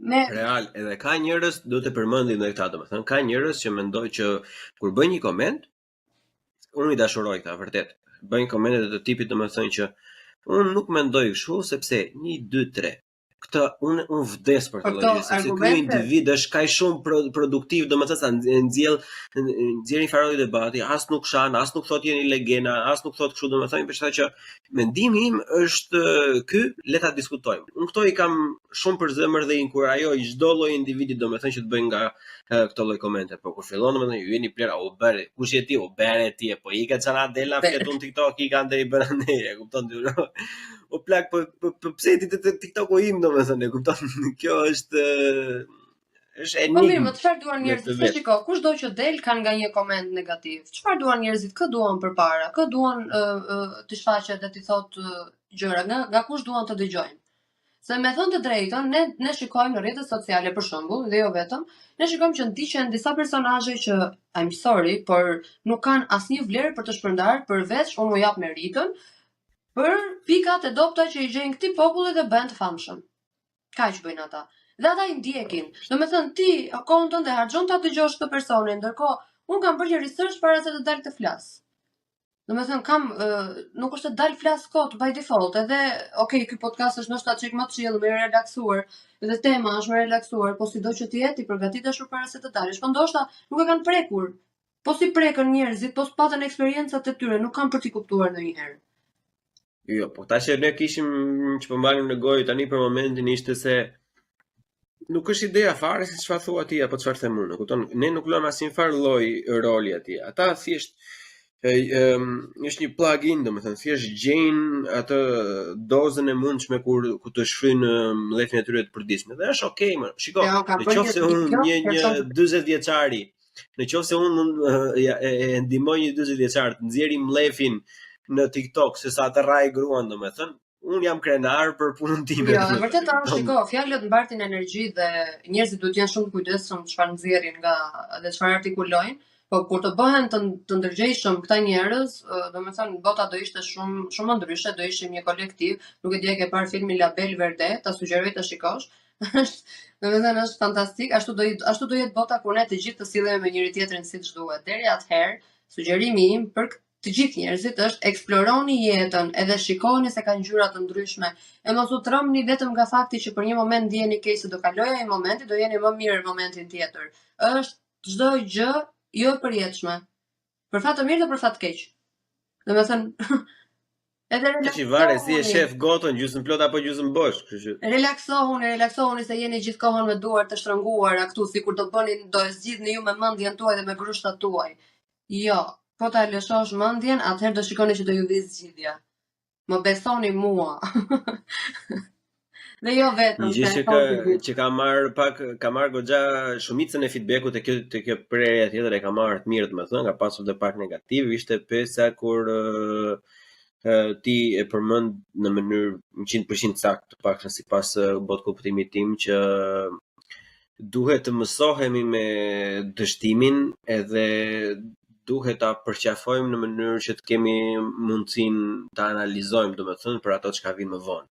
Real, edhe ka njerëz, do të përmendim edhe këta, domethënë, ka njerëz që mendojnë që kur bëjnë një koment, unë I dashuroj këta, vërtet. Bëjnë komente të tipit, domethënë që unë nuk mendoj kështu sepse 1 2 3 këtë unë vdes për të lloj, sepse ky individ është kaq shumë produktiv, domethënë sa nxjerr një farë debati, as nuk shan, as nuk thotë jeni legena, as nuk thotë kështu, domethënë për shkak që mendimi im është ky, le ta diskutojmë. Unë këto I kam shumë për zemër dhe I inkurajoj çdo lloj individi, domethënë që të bëjnë nga këto lloj komente, po kur fillon domethënë ju jeni plera, u bëre, kush je ti, u bëre ti, po I ka çana dela fletun TikTok, I kanë deri bën ne, e kupton ti? O plak, po pse ti TikTok-u im domethënë, e kupton? Kjo është enigmë. Po mirë, më çfarë duan njerëzit? Shiko, kushdo që del kanë nga një koment negativ. Çfarë duan njerëzit? Kë duan përpara? Kë duan të shfaqet dhe të thotë gjëra? Nga kush duan të dëgjojnë? Se me thënë të drejtën, ne shikojmë në rrjetet sociale për shembull, dhe jo vetëm, ne shikojmë që ndiqen disa personazhe që I'm sorry, por nuk kanë asnjë vlerë për të shpërndarë përveç unë u jap meritën për pikat e dobta që I gjejnë këtij populli dhe bëhen të famshëm. Kaq bëjnë ata. Dhe ata I ndjekin. Domethënë ti kohën tënde harxhon ta dëgjosh këtë personin, ndërkohë unë kam bërë një research para se të dal të flas. Domethënë nuk është të dal flas kot by default, edhe okay, ky podcast është ndoshta çik më chill, më relaksuar, dhe tema është më relaksuar, po sido që ti jeti përgatiteshur para se të dalësh. Po ndoshta nuk e kanë prekur. Po si prekën njerëzit, po s'patën eksperiencat e tyre, nuk kanë për t'i kuptuar ndonjëherë. Jo, po tash ne kishim që po mbanim në gojë tani për momentin ishte se nuk është ideja fare se çfarë thua ti apo çfarë them unë, kupton? Ne nuk luajmë asnjë farë lloj roli atij. Ata thjesht është një plugin, domethënë thjesht gjejnë atë dozën e mundshme ku të shfryjnë mlefin e tyre të përditshëm. Dhe është okay, më. Shiko, nëse unë një 40 vjeçari, nëse unë e ndihmoj një 40 vjeçar të nxjerrë mlefin në TikTok se sa të rrai gruan, domethënë, unë jam krenar për punën time. Jo, vërtet shiko, fjalët mbartin energji dhe njerëzit duhet të jenë shumë kujdesshëm çfarë nxjerrin dhe çfarë artikulojnë, po kur të bëhen të ndërgjegjshëm këta njerëz, domethënë bota do ishte shumë më ndryshe, do ishim një kolektiv, nuk e di a ke parë filmin La Belle Verde, ta sugjeroj ta shikosh. Domethënë është fantastik, ashtu do jetë bota kur ne të gjithë të sillemi me njëri tjetrin siç duhet. Deri atëherë, sugjerimi im për të gjithë njerëzit është eksploroni jetën, edhe shikoni se ka ngjyra të ndryshme. E mos u trëmbni vetëm nga fakti që për një moment ndjeni keq se do kalojë ai momenti, do jeni më mirë në momentin tjetër. Është çdo gjë jo e përjetshme. Për fat të mirë dhe për fat të keq. Domethënë edhe relaksohuni. Si e shef gotën gjysmë plot apo gjysmë bosh, kështu që. Relaksohuni se jeni gjithkohon me duar të shtrënguara këtu, sikur do e zgjidhni ju me mendjen tuaj dhe me grushtat tuaj. Jo. Po ta lëshosh mendjen, atëherë do shikoni që do ju vi zgjidhja. Më besoni mua. Dhe jo vetëm. Një gjë që ka marr goxha shumicën e feedbackut te kjo prerje tjetër e ka marrë të mirë, domethënë, ka pasur dhe pak negativ, ishte pesa kur ti e përmend në mënyrë 100% saktë, paktën sipas bot kuptimit tim që duhet të mësohemi me dështimin edhe duhet ta përqafojmë në mënyrë që të kemi mundësinë ta analizojmë, domethënë, për ato që ka vinë më vonë.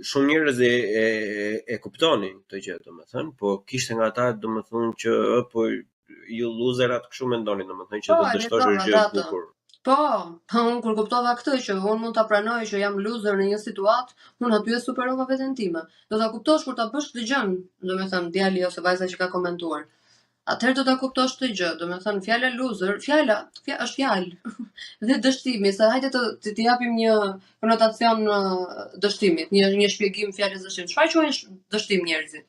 Shumë njerëz e kuptonin këtë gjë, domethënë, po kishte nga ata domethënë që po ju loserat kështu mendonin, domethënë që do të dështosh gjë të bukur. Po, unë kur kuptova këtë që unë mund ta pranoj që jam loser në një situatë, unë aty e superova veten time. Do ta kuptosh kur ta bësh këtë gjë, domethënë djali ose vajza që ka komentuar. Atëherë do ta kuptosh këtë gjë, domethënë fjala loser, fjala është fjalë. Dhe dështimi, se hajde të japim një konotacion dështimit, një shpjegim fjalës dështim. Çfarë quhen dështim njerëzit?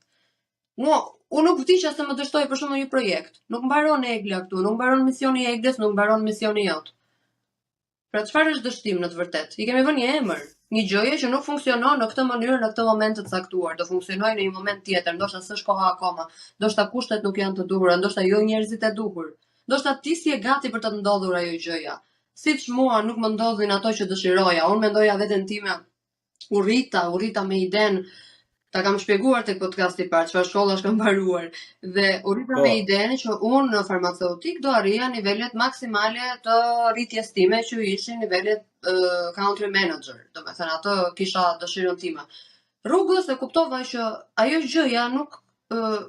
unë nuk vdi që se më dështoj për shumë një projekt. Nuk mbaron Egla këtu, nuk mbaron misioni i Eglës, nuk mbaron misioni jot. Pra çfarë është dështim në të vërtetë? I kemi vënë një emër, një gjëje që nuk funksionon në këtë mënyrë në këtë moment të caktuar, do funksionojë në një moment tjetër, ndoshta s'është koha akoma, ndoshta kushtet nuk janë të duhura, ndoshta jo njerëzit e duhur. Ndoshta ti si e gati për të ndodhur ajo gjëja. Siç mua nuk më ndodhin ato që dëshiroja, unë mendoja veten time u rrita me iden. Ta kam shpjeguar tek podcasti i parë çfarë shkollash kam mbaruar dhe u rrita me idenë që unë në farmaceutik do arrija nivelet maksimale të rritjes time që ishin nivelet country manager. Domethënë atë kisha dëshirën time. Rrugës e kuptova që ajo gjëja nuk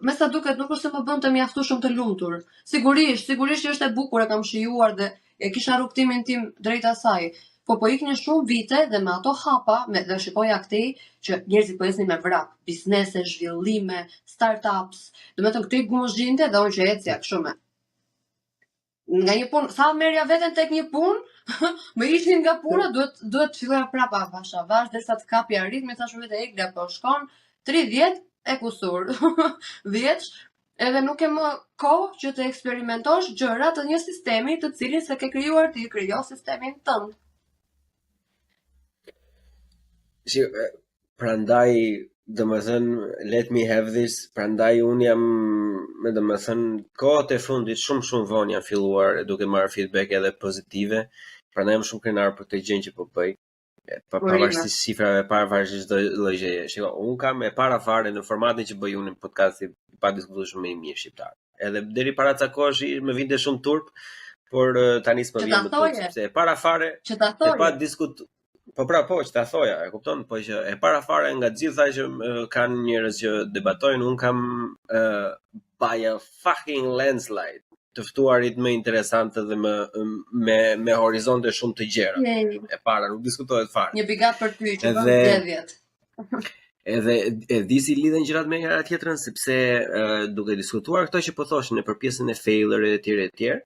me sa duket nuk është se më bënte mjaftueshëm të lumtur. Sigurisht që është e bukur, e kam shijuar dhe e kisha rrugtimin tim drejt asaj. Po iknin shumë vite dhe me ato hapa, dhe shikoja këtej që njerëzit po ecnin me vrap, biznese, zhvillime, startups. Domethënë këtej gumozhinte dhe unë që ecja kështu me. Nga një punë, sa merja veten tek një punë, më ishin nga puna, duhet filloja prapa avash derisa të kapja ritmin, thashë vetë Egla po shkon 30 e kusur. 10 edhe nuk e më kohë që të eksperimentosh gjëra të një sistemi të cilin se ke krijuar ti, krijo sistemin tënd. Prandaj, domethënë, let me have this, prandaj unë jam, domethënë, kohët e fundit shumë vonë jam filluar duke marrë feedback edhe pozitive, prandaj jam shumë krenar për këtë gjë që po bëj. Pavarësisht shifrave, pavarësisht çdo lloj gjëje. Shiko, unë kam e para fare në formatin që bëj unë në podcasti pa diskutuar shumë me një mirë shqiptar. Edhe deri para ca kohësh më vinte shumë turp, por tani s'më vjen më turp sepse e para fare e pa diskutuar. Po që ta thoja, e kupton, po që e para fare nga gjitha që kanë njerëz që debatojnë, unë kam by a fucking landslide të ftuarit më interesante dhe me horizonte shumë të gjera. E para, nuk diskutohet fare. Një big up për ty që bën zgjedhjet. Edhe e di si lidhen gjërat me njëra tjetrën, sepse duke diskutuar këto që po thoshin në për pjesën e failure e tjerë,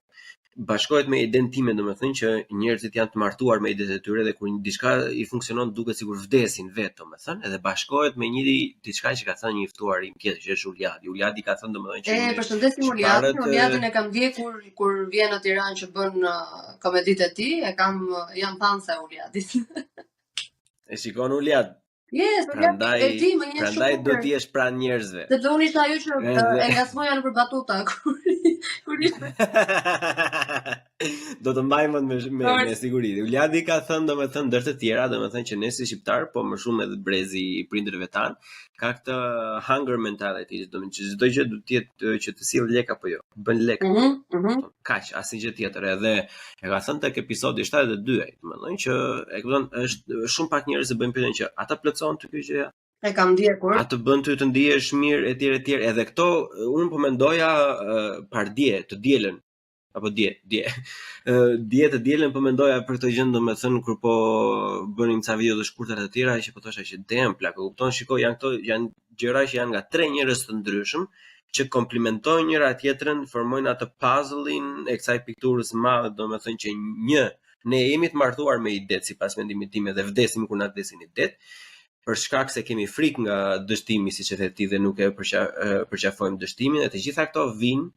bashkohet me idenë time, domethënë që njerëzit janë të martuar me idetë e tyre dhe kur diçka i funksionon duket sikur vdesin vetë, domethënë, edhe bashkohet me diçka që ka thënë një ftuar im tjetër, që është Uliadi. Uliadi ka thënë domethënë që përshëndesim Uliadin. Uliadin e kam ndjekur kur vjen në Tiranë që bën komeditë e tij, jam fan se Uliadit. E shikon Uliad. Yes, prandaj do t'i jesh pranë njerëzve. Sepse unë isha ajo që e ngasmoja nëpër batuta kur ishte. Do të mbajmë me siguri. Uliadi ka thënë domethënë ndër të tjera, domethënë që ne si shqiptar, po më shumë edhe brezi i prindërve tan, ka këtë hunger mentality, domethënë që çdo gjë duhet të jetë që të sill lek apo jo. Bën lek. Kaq, asnjë gjë tjetër. Edhe e ka thënë tek episodi 72, domethënë që e kupton, është shumë pak njerëz që bëjnë pyetjen që ata plotson ty kjo gjë. E kam ndjekur. A të bën ty të ndihesh mirë etj. Edhe këto unë po mendoja pardje të dielën apo dje të dielën po mendoja për këtë gjë, domethënë kur po bënim ca video të shkurtra të tjera që po thosha që dem plak, e kupton, shikoj janë gjëra që janë nga 3 njerëz të ndryshëm që komplementojnë njëra tjetrën, formojnë atë puzzle-in e kësaj pikturës së madhe, domethënë që ne jemi të martuar me idetë sipas mendimit tim dhe vdesim kur na vdesin idetë. Për shkak se kemi frikë nga dështimi, siç e the ti, dhe nuk e përqafojmë dështimin, e të gjitha këto vijnë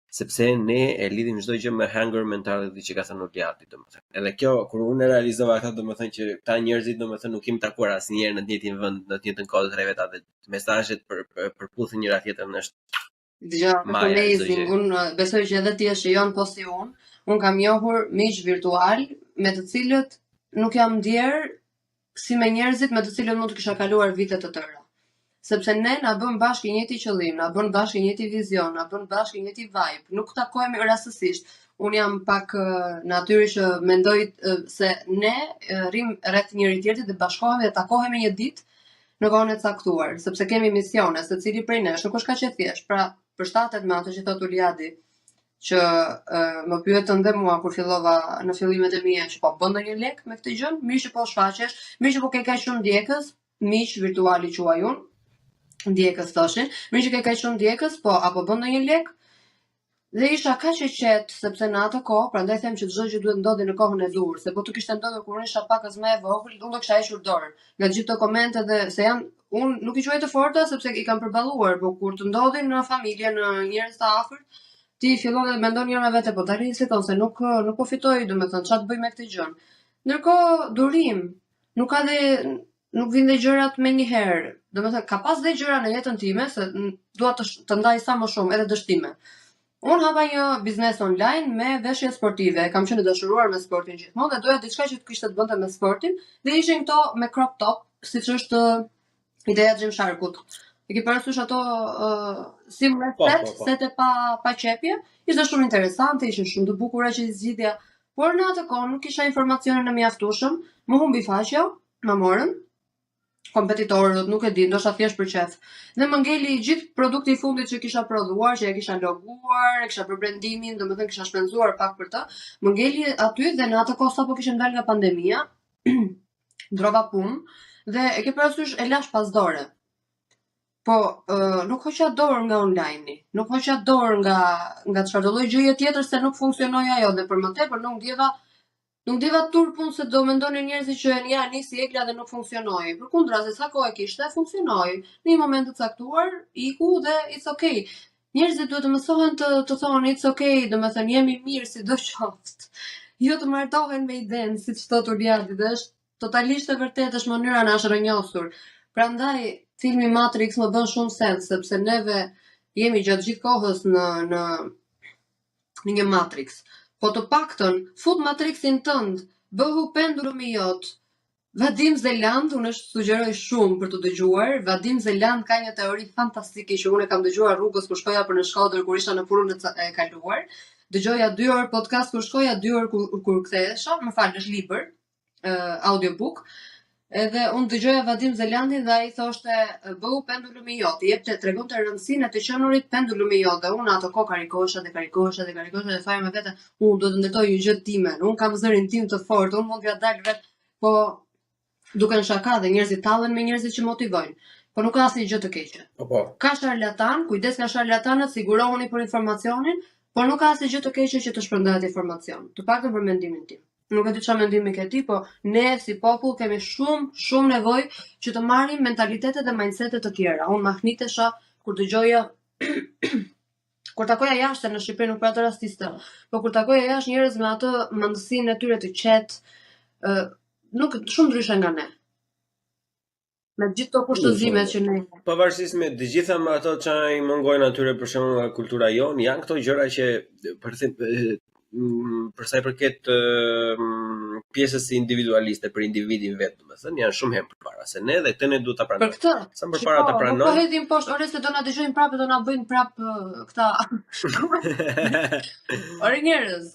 sepse ne e lidhim çdo gjë me hunger mentality që ka thënë Uliadi, domethënë. Edhe kjo kur unë realizova këtë, domethënë që këta njerëzit domethënë nuk kemi takuar asnjëherë në të njëjtin vend, në të njëjtën kohë 3 veta dhe mesazhet përputhin njëra tjetrën është amazing. Unë besoj që edhe ti e shijon po si unë. Unë kam njohur miq virtual me të cilët nuk jam ndier si me njerëzit me të cilët mund të kisha kaluar vite të tëra. Sepse ne na bën bashkë një njëjti qëllim, na bën bashkë një njëjti vizion, na bën bashkë një njëjti vibe. Nuk takohemi rastësisht. Unë jam pak natyri që mendoj se ne rrim rreth njëri tjetrit dhe bashkohemi dhe takohemi një ditë në kohën e caktuar, sepse kemi misione, secili prej nesh nuk është kaq e thjeshtë. Pra, përshtatet me ato që thot Uliadi, që më pyetën dhe mua kur fillova në fillimet e mia që po bën ndonjë lek me këtë gjë, mirë që po shfaqesh, mirë që po ke kaq shumë ndjekës, miq virtuali quaj unë, ndjekës thoshin, mirë që ke kaq shumë ndjekës, po apo bën ndonjë lek, Dhe isha kaq e qetë sepse në atë kohë, prandaj them që çdo gjë duhet ndodhi në kohën e dur, se po të kishte ndodhur kur isha pakës më e vogël, unë do kisha hequr dorën. Nga gjithë këto komente dhe se unë nuk i quaj të forta sepse i kam përballuar, por kur të ndodhin në familje, në njerëz të afërt, ti fillon të mendon njëra me vete, po tani si thon se nuk po fitoj, domethënë çfarë të bëj me këtë gjë. Ndërkohë durim, nuk ka dhe nuk vin dhe gjërat me një herë. Domethënë ka pas dhe gjëra në jetën time se dua të ndaj sa më shumë edhe dështime. Unë hapa një biznes online me veshje sportive, kam qenë dashuruar me sportin gjithmonë dhe doja diçka që të kishte të bënte me sportin, dhe ishin këto me crop top, siç është ideja e Gymsharkut. E ke parasysh ato si më set e pa qepje, ishte shumë interesante, ishin shumë të bukura që i zgjidhja, por në atë kohë nuk kisha informacionin e mjaftueshëm, më humbi faqja, më morën kompetitorët, nuk e di, ndoshta thjesht për qef. Dhe më ngeli gjithë produkti i fundit që kisha prodhuar, që e kisha loguar, e kisha për brendimin, domethënë kisha shpenzuar pak për të. Më ngeli aty dhe në atë kohë sapo kishim dalë nga pandemia, ndrova punë dhe e ke parasysh e lash pas dore. Po nuk hoqa dorë nga online-i, nuk hoqa dorë nga çfarëdo lloj gjëje tjetër se nuk funksionoi ajo dhe për më tepër nuk ndjeva turpun se do mendonin njerëzit që ja nisi egla dhe nuk funksionoi. Përkundra se sa kohë kishte, funksionoi. Në një moment të caktuar, iku dhe it's okay. Njerëzit duhet të mësohen të thonë it's okay, domethënë jemi mirë sidoqoftë. Jo të martohen me idenë, siç thot Uliadi, dhe është totalisht e vërtetë, është mënyra na është rënjosur. Prandaj filmi Matrix më bën shumë sens sepse neve jemi gjatë gjithë kohës në një Matrix. Po të paktën, fut Matrixin tënd, bëhu pendulumi jot. Vadim Zeland, unë sugjeroj shumë për të dëgjuar. Vadim Zeland ka një teori fantastike që unë e kam dëgjuar rrugës kur shkoja për në Shkodër kur isha në punën e kaluar. Dëgjoja 2 orë podcast kur shkoja, 2 orë kur kthehesha, më fal, është libër, audiobook. Edhe unë dëgjoja Vadim Zelandin dhe ai thoshte bëhu pendulumi jot, tregonte rëndësinë e të qenurit pendulumi jot. Dhe unë ato kohë karikohesha dhe thoja me vete, unë do të ndërtoj një gjë time, unë kam zërin tim të fortë, unë mund t'ja dal vetë, po duken shaka dhe njerëzit tallen me njerëzit që motivojnë. Po nuk ka asnjë gjë të keqe. Ka sharlatan, kujdes nga sharlatanët, sigurohuni për informacionin, por nuk ka asnjë gjë të keqe që të shpërndahet informacion. Të paktën për mendimin tim. Nuk e di çfarë mendimi ke ti, po ne si popull kemi shumë nevojë që të marrim mentalitetet dhe mindsetet të tjera. Unë mahnitesha kur dëgjoja kur takoja jashtë në Shqipëri, nuk për atë rastiste, po kur takoja jashtë njerëz me atë mendësinë e tyre të qetë, nuk shumë ndryshe nga ne. Me gjithë to kushtëzimet që ne. Pavarësisht me të gjitha ato që i mungojnë atyre për shembull nga kultura jonë, janë këto gjëra që për sa i përket pjesës individualiste për individin vetë, domethënë janë shumë herë përpara se ne dhe këtë ne duhet ta pranojmë. Për këtë, sa më përpara ta pranojmë. Po hedhim poshtë, ore se do na dëgjojnë prapë, do na bëjnë prapë këta. Ore njerëz,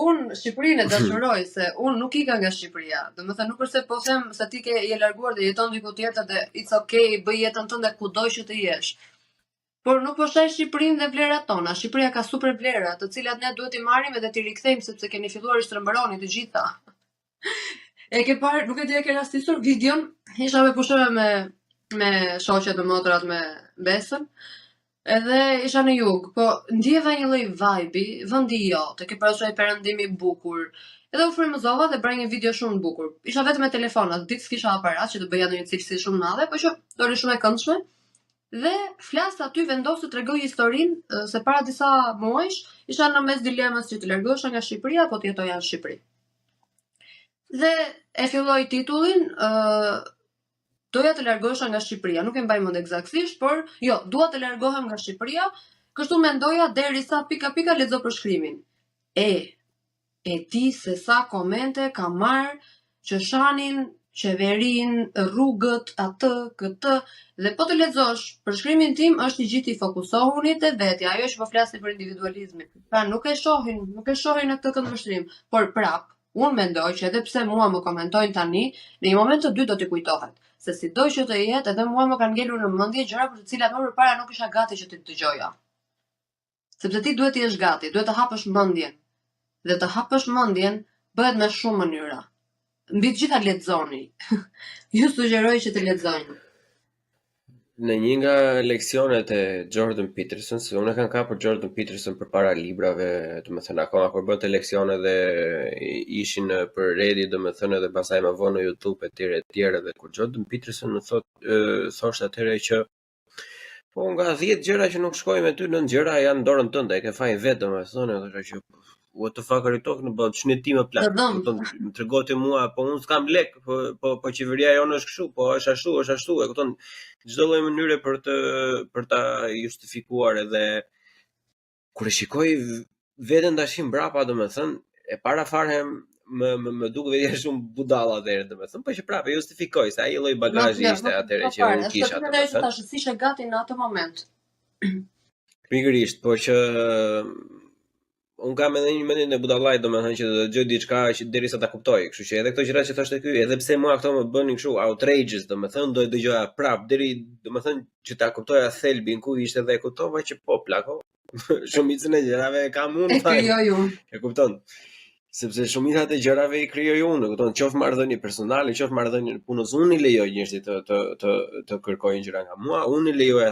unë Shqipërinë e dashuroj se unë nuk ika nga Shqipëria. Domethënë nuk është se po them se ti je larguar dhe jeton diku tjetër dhe it's okay, bëj jetën tënde kudo që të jesh. Por nuk po shaj Shqipërinë dhe vlerat tona. Shqipëria ka super vlera, të cilat ne duhet i marrim edhe t'i rikthejmë sepse keni filluar i shtrëmbëroni të gjitha. E ke parë, nuk e di e ke rastisur videon, isha me pushove me shoqet dhe motrat me Besën, edhe isha në jug, po ndjeva një lloj vibe-i, vendi jot, e ke parasysh ai perëndimi i bukur. Edhe u frymëzova dhe bëra një video shumë bukur. Isha vetëm me telefonat, ditë s'kisha aparat që të bëja ndonjë cilësi shumë madhe, por që doli shumë e këndshme. Dhe flas aty vendos të tregoj historinë se para disa muajsh isha në mes dilemës që të largohesha nga Shqipëria apo të jetoja në Shqipëri. Dhe e filloi titullin doja të largohesha nga Shqipëria, nuk e mbaj mend eksaktësisht, por jo, dua të largohem nga Shqipëria, kështu mendoja derisa pika lexo përshkrimin. E di se sa komente kam marr që shanin qeverin, rrugët, atë, këtë, dhe po të lexosh përshkrimin tim është i gjithë i fokusohuni te vetja, ajo që po flasim për individualizmin. Pra nuk e shohin në këtë këndvështrim, por prap, unë mendoj që edhe pse mua më komentojnë tani, në një moment të dytë do t'i kujtohet, se sido që të jetë, edhe mua më kanë ngelur në mendje gjëra për të cilat më përpara nuk isha gati që ti të dëgjoja. Sepse ti duhet të jesh gati, duhet të hapësh mendjen. Dhe të hapësh mendjen bëhet me shumë mënyra. Mbi të gjitha lexoni. Ju sugjeroj që të lexojnë. Në një nga leksionet e Jordan Peterson, se unë kam kapur Jordan Peterson përpara librave, domethënë akoma kur bëte leksione dhe ishin për Reddit, domethënë edhe pastaj më vonë në YouTube etj dhe kur Jordan Peterson më thoshte atëherë që po nga 10 gjëra që nuk shkojnë me ty, 9 gjëra janë në dorën tënde, e ke fajin vetë domethënë, thosha që what the fuck are you talking about? Ç'në ti më plak? Më tregote mua, po unë s'kam lek, po qeveria jonë është kështu, po është ashtu, e kupton? Çdo lloj mënyre për ta justifikuar edhe kur e shikoj veten tash mbrapa, domethënë, e para fare më duket vetë shumë budalla atëherë, domethënë, po që prapë justifikoj se ai lloj bagazhi ishte atëherë që unë kisha, domethënë. Tash s'ishe gati në atë moment. Pikërisht, po që unë kam edhe një mendje në budallaj, domethënë që do të dëgjoj diçka që derisa ta kuptoj, kështu që edhe këto gjëra që thoshte ky, edhe pse mua këto më bënin kështu outrageous, domethënë do të dëgjoja prap deri domethënë që ta kuptoja thelbin ku ishte dhe e kuptova që po plako. Shumicën e gjërave kam unë. E krijoj unë. E kupton? Sepse shumica e gjërave i krijoj unë, kupton, qoftë marrëdhënie personale, qoftë marrëdhënie punës, unë i lejoj njerëzit të kërkojnë gjëra nga mua, unë i lejoj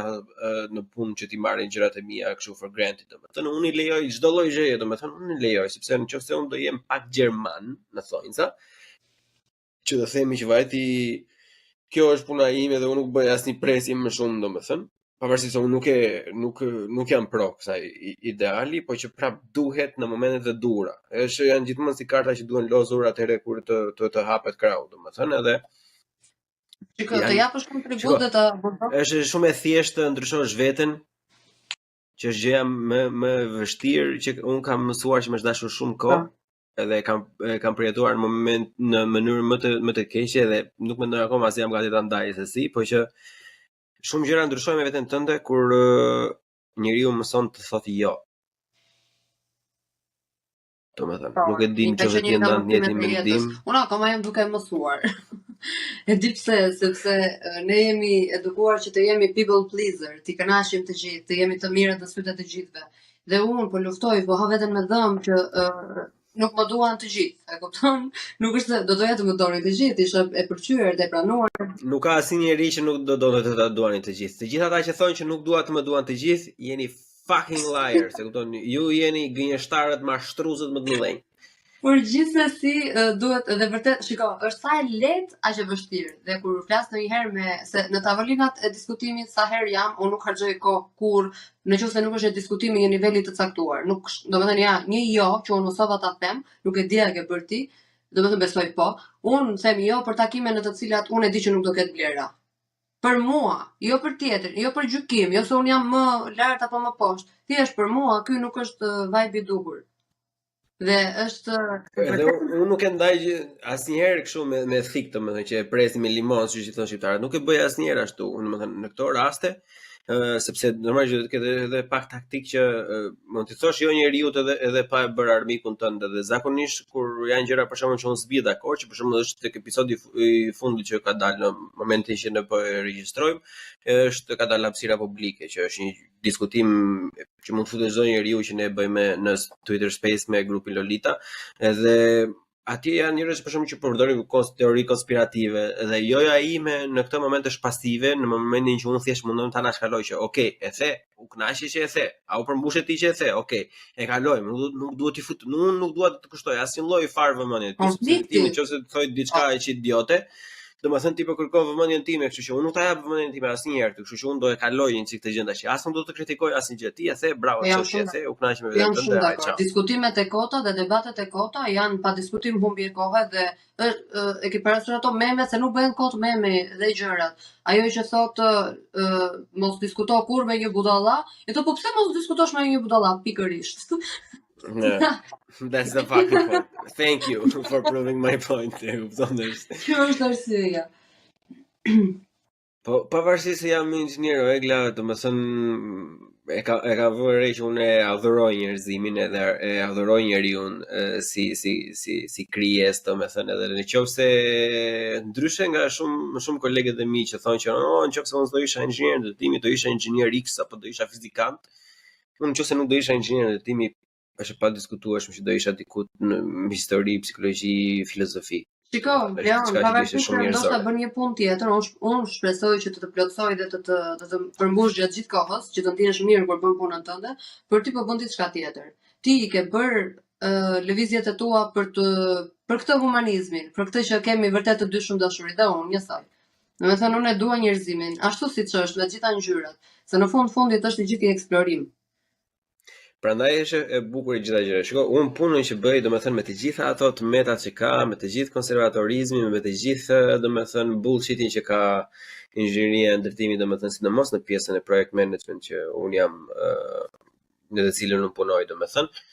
në punë që ti marrin gjërat e mia kështu for granted, domethënë unë i lejoj çdo lloj gjëje, domethënë unë i lejoj, sepse nëse unë do jem pak gjerman, në thonjza, që do themi që vajti kjo është puna ime dhe unë nuk bëj asnjë presje më shumë, domethënë pavarësisht se unë nuk jam pro kësaj ideali, po që prap duhet në momentet e dhura. Është janë gjithmonë si karta që duhen lozur atëherë kur të hapet krahu, domethënë edhe Shiko, të japësh kontribut dhe të është shumë e thjeshtë të ndryshosh veten, që është gjëja më vështirë që unë kam mësuar që më është dashur shumë kohë, edhe kam përjetuar në moment në mënyrë më të keqe dhe nuk mendoj akoma se jam gati ta ndaj se si, po që shumë gjëra ndryshojnë me veten tënde kur njeriu mëson të thotë jo. Domethënë, nuk e di nëse ti ndan njëtin mendim. Unë akoma jam duke mësuar. E di pse, sepse ne jemi edukuar që të jemi people pleaser, të kënaqim të gjithë, të jemi të mirët në sytë të gjithëve. Dhe unë po luftoj, po ha veten me dëm që nuk më duan të gjithë, e kupton? Nuk është do doja të më donin të gjithë, isha e pëlqyer dhe e pranuar. Nuk ka asnjë njerëz që nuk do donte të ta duanin të gjithë. Të gjithë ata që thonë që nuk dua të më duan të gjithë, jeni fucking liars, e kupton? Ju jeni gënjeshtarët mashtruzët më të mëdhenj. Por gjithsesi duhet edhe vërtet, shiko, është sa e lehtë aq e vështirë. Dhe kur flas ndonjëherë se në tavolinat e diskutimit sa herë jam, unë nuk harxoj kohë kur nëse nuk është e diskutimi një niveli të caktuar. Nuk, domethënë ja, një jo që unë mësova ta them, nuk e di a ke bërë ti, domethënë besoj po. Unë them jo për takime në të cilat unë e di që nuk do ketë vlera. Për mua, jo për tjetër, jo për gjykim, jo se unë jam më lart apo më poshtë. Thjesht për mua ky nuk është vibe i duhur. Dhe është edhe unë nuk e ndaj asnjëherë kështu me thik, domethënë që e presim me limon, siç i thon shqiptarët. Nuk e bëj asnjëherë ashtu. Domethënë në këto raste, sepse normalisht do të ketë edhe pak taktik që mund të thosh jo njeriu edhe pa e bërë armikun tënd, dhe zakonisht kur janë gjëra për shembull që unë s'bie dakord, që për shembull është tek episodi i fundit që ka dalë në momentin që ne po e regjistrojmë, ka dalë hapësira publike, që është një diskutim që mund të futesh çdo njeriu që ne bëjmë në Twitter Space me grupin Lolita, edhe atje janë njerëz për shembull që përdorin teori konspirative dhe joja ime në këtë moment është pasive, në momentin që unë thjesht mundon ta anashkaloj që okay, e the, u kënaqesh që e the, a u përmbushet ti që e the, okay, e kalojmë, nuk duhet të fut, nuk dua të kushtoj asnjë lloj fare vëmendje. Ti nëse thoj diçka që idiote, domethënë ti po kërkon vëmendjen time, kështu që unë nuk ta jap vëmendjen time asnjëherë, kështu që unë do e kaloj një çik të gjë tash. As nuk do të kritikoj asnjë gjë. Ti e the, bravo, ç'është e the, u kënaq me veten tënde. Diskutimet e kota dhe debatet e kota janë pa diskutim humbje kohe dhe e ke parasysh ato meme se nuk bëhen kot meme dhe gjërat. Ajo që thotë mos diskuto kur me një budalla, e to po pse mos diskutosh me një budalla pikërisht. Yeah, that's the fucking point. Thank you for proving my point. Kjo është arsyeja. Po pavarësisht se jam inxhinier Egla, domethënë e ka vënë re që unë e adhuroj njerëzimin edhe e adhuroj njeriu si krijesë, domethënë edhe nëse ndryshe nga shumë kolegët e mi që thonë që nëse unë do isha inxhinier në timi, do isha inxhinier X apo do isha fizikant. Unë nëse nuk do isha inxhinier në timi, është pa diskutueshëm që do isha diku në histori, psikologji, filozofi. Shiko, Leon, pavarësisht se ndoshta bën një punë tjetër, unë shpresoj që të plotësoj dhe të përmbush gjatë gjithë kohës, që të ndihesh mirë kur bën punën tënde, por ti po bën diçka tjetër. Ti i ke bër lëvizjet e tua për këtë humanizmin, për këtë që kemi vërtet të dy shumë dashuri dhe unë njësoj. Domethënë unë e dua njerëzimin, ashtu siç është, me gjitha ngjyrat, se në fundit është i gjithë i eksplorim. Prandaj është e bukur e gjitha gjëra. Shiko, unë punën që bëj, domethënë me të gjitha ato të metat që ka, me të gjithë konservatorizmin, me të gjithë domethënë bullshitin që ka inxhinieria e ndërtimit, domethënë sidomos në pjesën e project management që unë jam në të cilën unë punoj, domethënë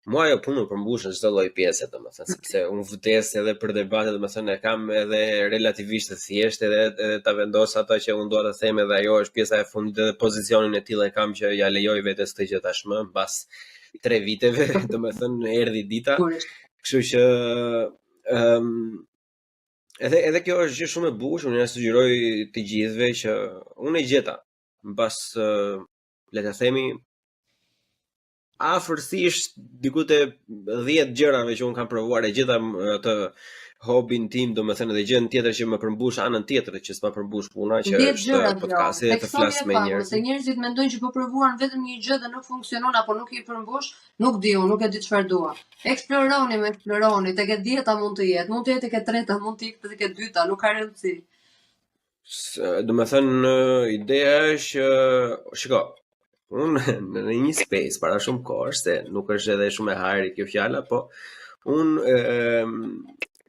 mua ajo punë përmbush në çdo lloj pjese, domethënë sepse unë vdes edhe për debate, domethënë e kam edhe relativisht të thjeshtë edhe ta vendos ato që unë dua të them, edhe ajo është pjesa e fundit edhe pozicionin e tillë e kam që ja lejoj vetes këtë gjë tashmë mbas 3 viteve, domethënë erdhi dita. Kështu që edhe kjo është gjë shumë e bukur, unë ja sugjeroj të gjithëve që unë e gjeta mbas le të themi afërsisht diku te 10 gjërave që un kam provuar e gjeta atë hobin tim, domethënë edhe gjën tjetër që më përmbush anën tjetër që s'ma përmbush puna që është podcasti të flas me njerëz. Se njerëzit mendojnë që po provuan vetëm një gjë dhe nuk funksionon apo nuk i përmbush, nuk di, unë nuk e di çfarë dua. Eksploroni, tek e 10-ta mund të jetë tek e 3-ta, mund të jetë tek e 2-ta, nuk ka rëndësi. Domethënë ideja është shiko, unë në një space para shumë kohësh, se nuk është edhe shumë e hajri kjo fjala, po unë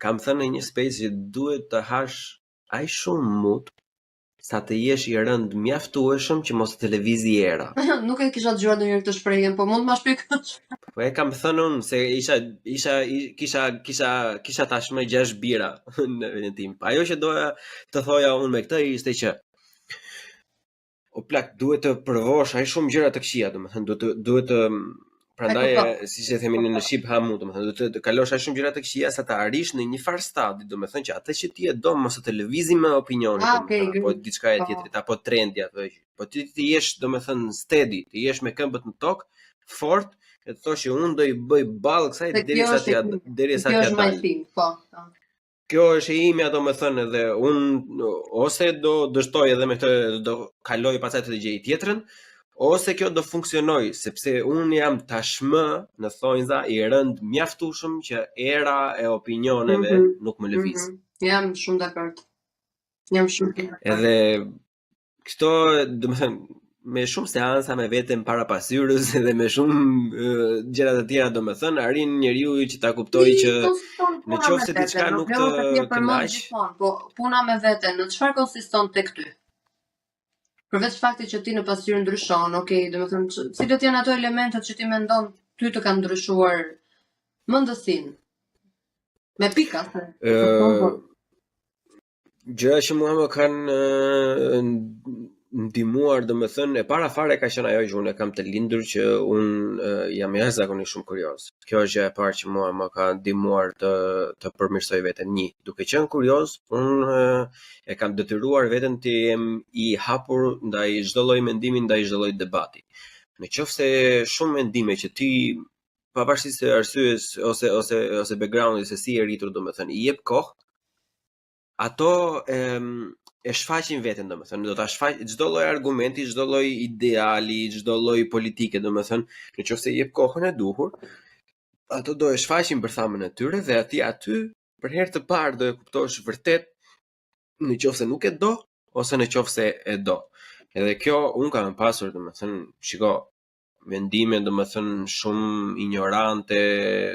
kam thënë në një space që duhet të hash aq shumë mut sa të jesh i rënd mjaftueshëm që mos të lëvizi era. Nuk e kisha dëgjuar ndonjëherë këtë shprehje, po mund të ma shpjegosh? Po e kam thënë unë se kisha tashmë 6 bira në vendin tim. Ajo që doja të thoja unë me këtë ishte që o plak, duhet të provosh aq shumë gjëra të këqija, domethënë duhet të prandaj siç e themi në shqip hamu, domethënë duhet të kalosh aq shumë gjëra të këqija sa të arrish në një farë stadi, domethënë që atë që ti e do mos të lëvizi me opinionin, apo diçka e tjetrit, apo trendi apo po ti jesh domethënë steady, ti jesh me këmbët në tokë, fort, e të thosh që unë do i bëj ball kësaj derisa ti dal. Po. Kjo është e imja, domethënë, edhe unë ose do dështoj edhe me këtë do kaloj pastaj të gjej tjetrën, ose kjo do funksionoj, sepse unë jam tashmë në thonjza i rënd mjaftueshëm që era e opinioneve nuk më lëviz. Jam shumë dakord. Edhe këto, domethënë, me shumë seansa me veten para pasyrës edhe me shumë gjëra të tjera, domethënë arrin njeriu që ta kuptojë që në qoftë se diçka nuk të kënaq, po puna me veten, në çfarë konsiston tek ty? Përveç faktit që ti në pasyrë ndryshon, okay, domethënë cilët janë ato elementet që ti mendon ty të kanë ndryshuar mendësinë? Me pika. Gjëra që mua më kanë ndihmuar, domethënë e para fare ka qenë ajo që unë kam të lindur që unë jam jashtëzakonisht shumë kurioz. Kjo është gjëja e parë që mua më ka ndihmuar të përmirësoj veten. Duke qenë kurioz, unë e kam detyruar veten të jem i hapur ndaj çdo lloji mendimi, ndaj çdo lloji debati. Nëse shumë mendime që ti pavarësisht se arsyes ose backgroundit se si e rritur, domethënë i jep kohë, ato e shfaqin veten, domethënë do ta shfaq çdo lloj argumenti, çdo lloj ideali, çdo lloj politike, domethënë nëse i jep kohën e duhur, ato do e shfaqin bërthamën e tyre dhe aty për herë të parë do e kuptosh vërtet nëse nuk e do ose nëse e do. Edhe kjo un kam pasur, domethënë, shiko, mendime domethënë shumë ignorante,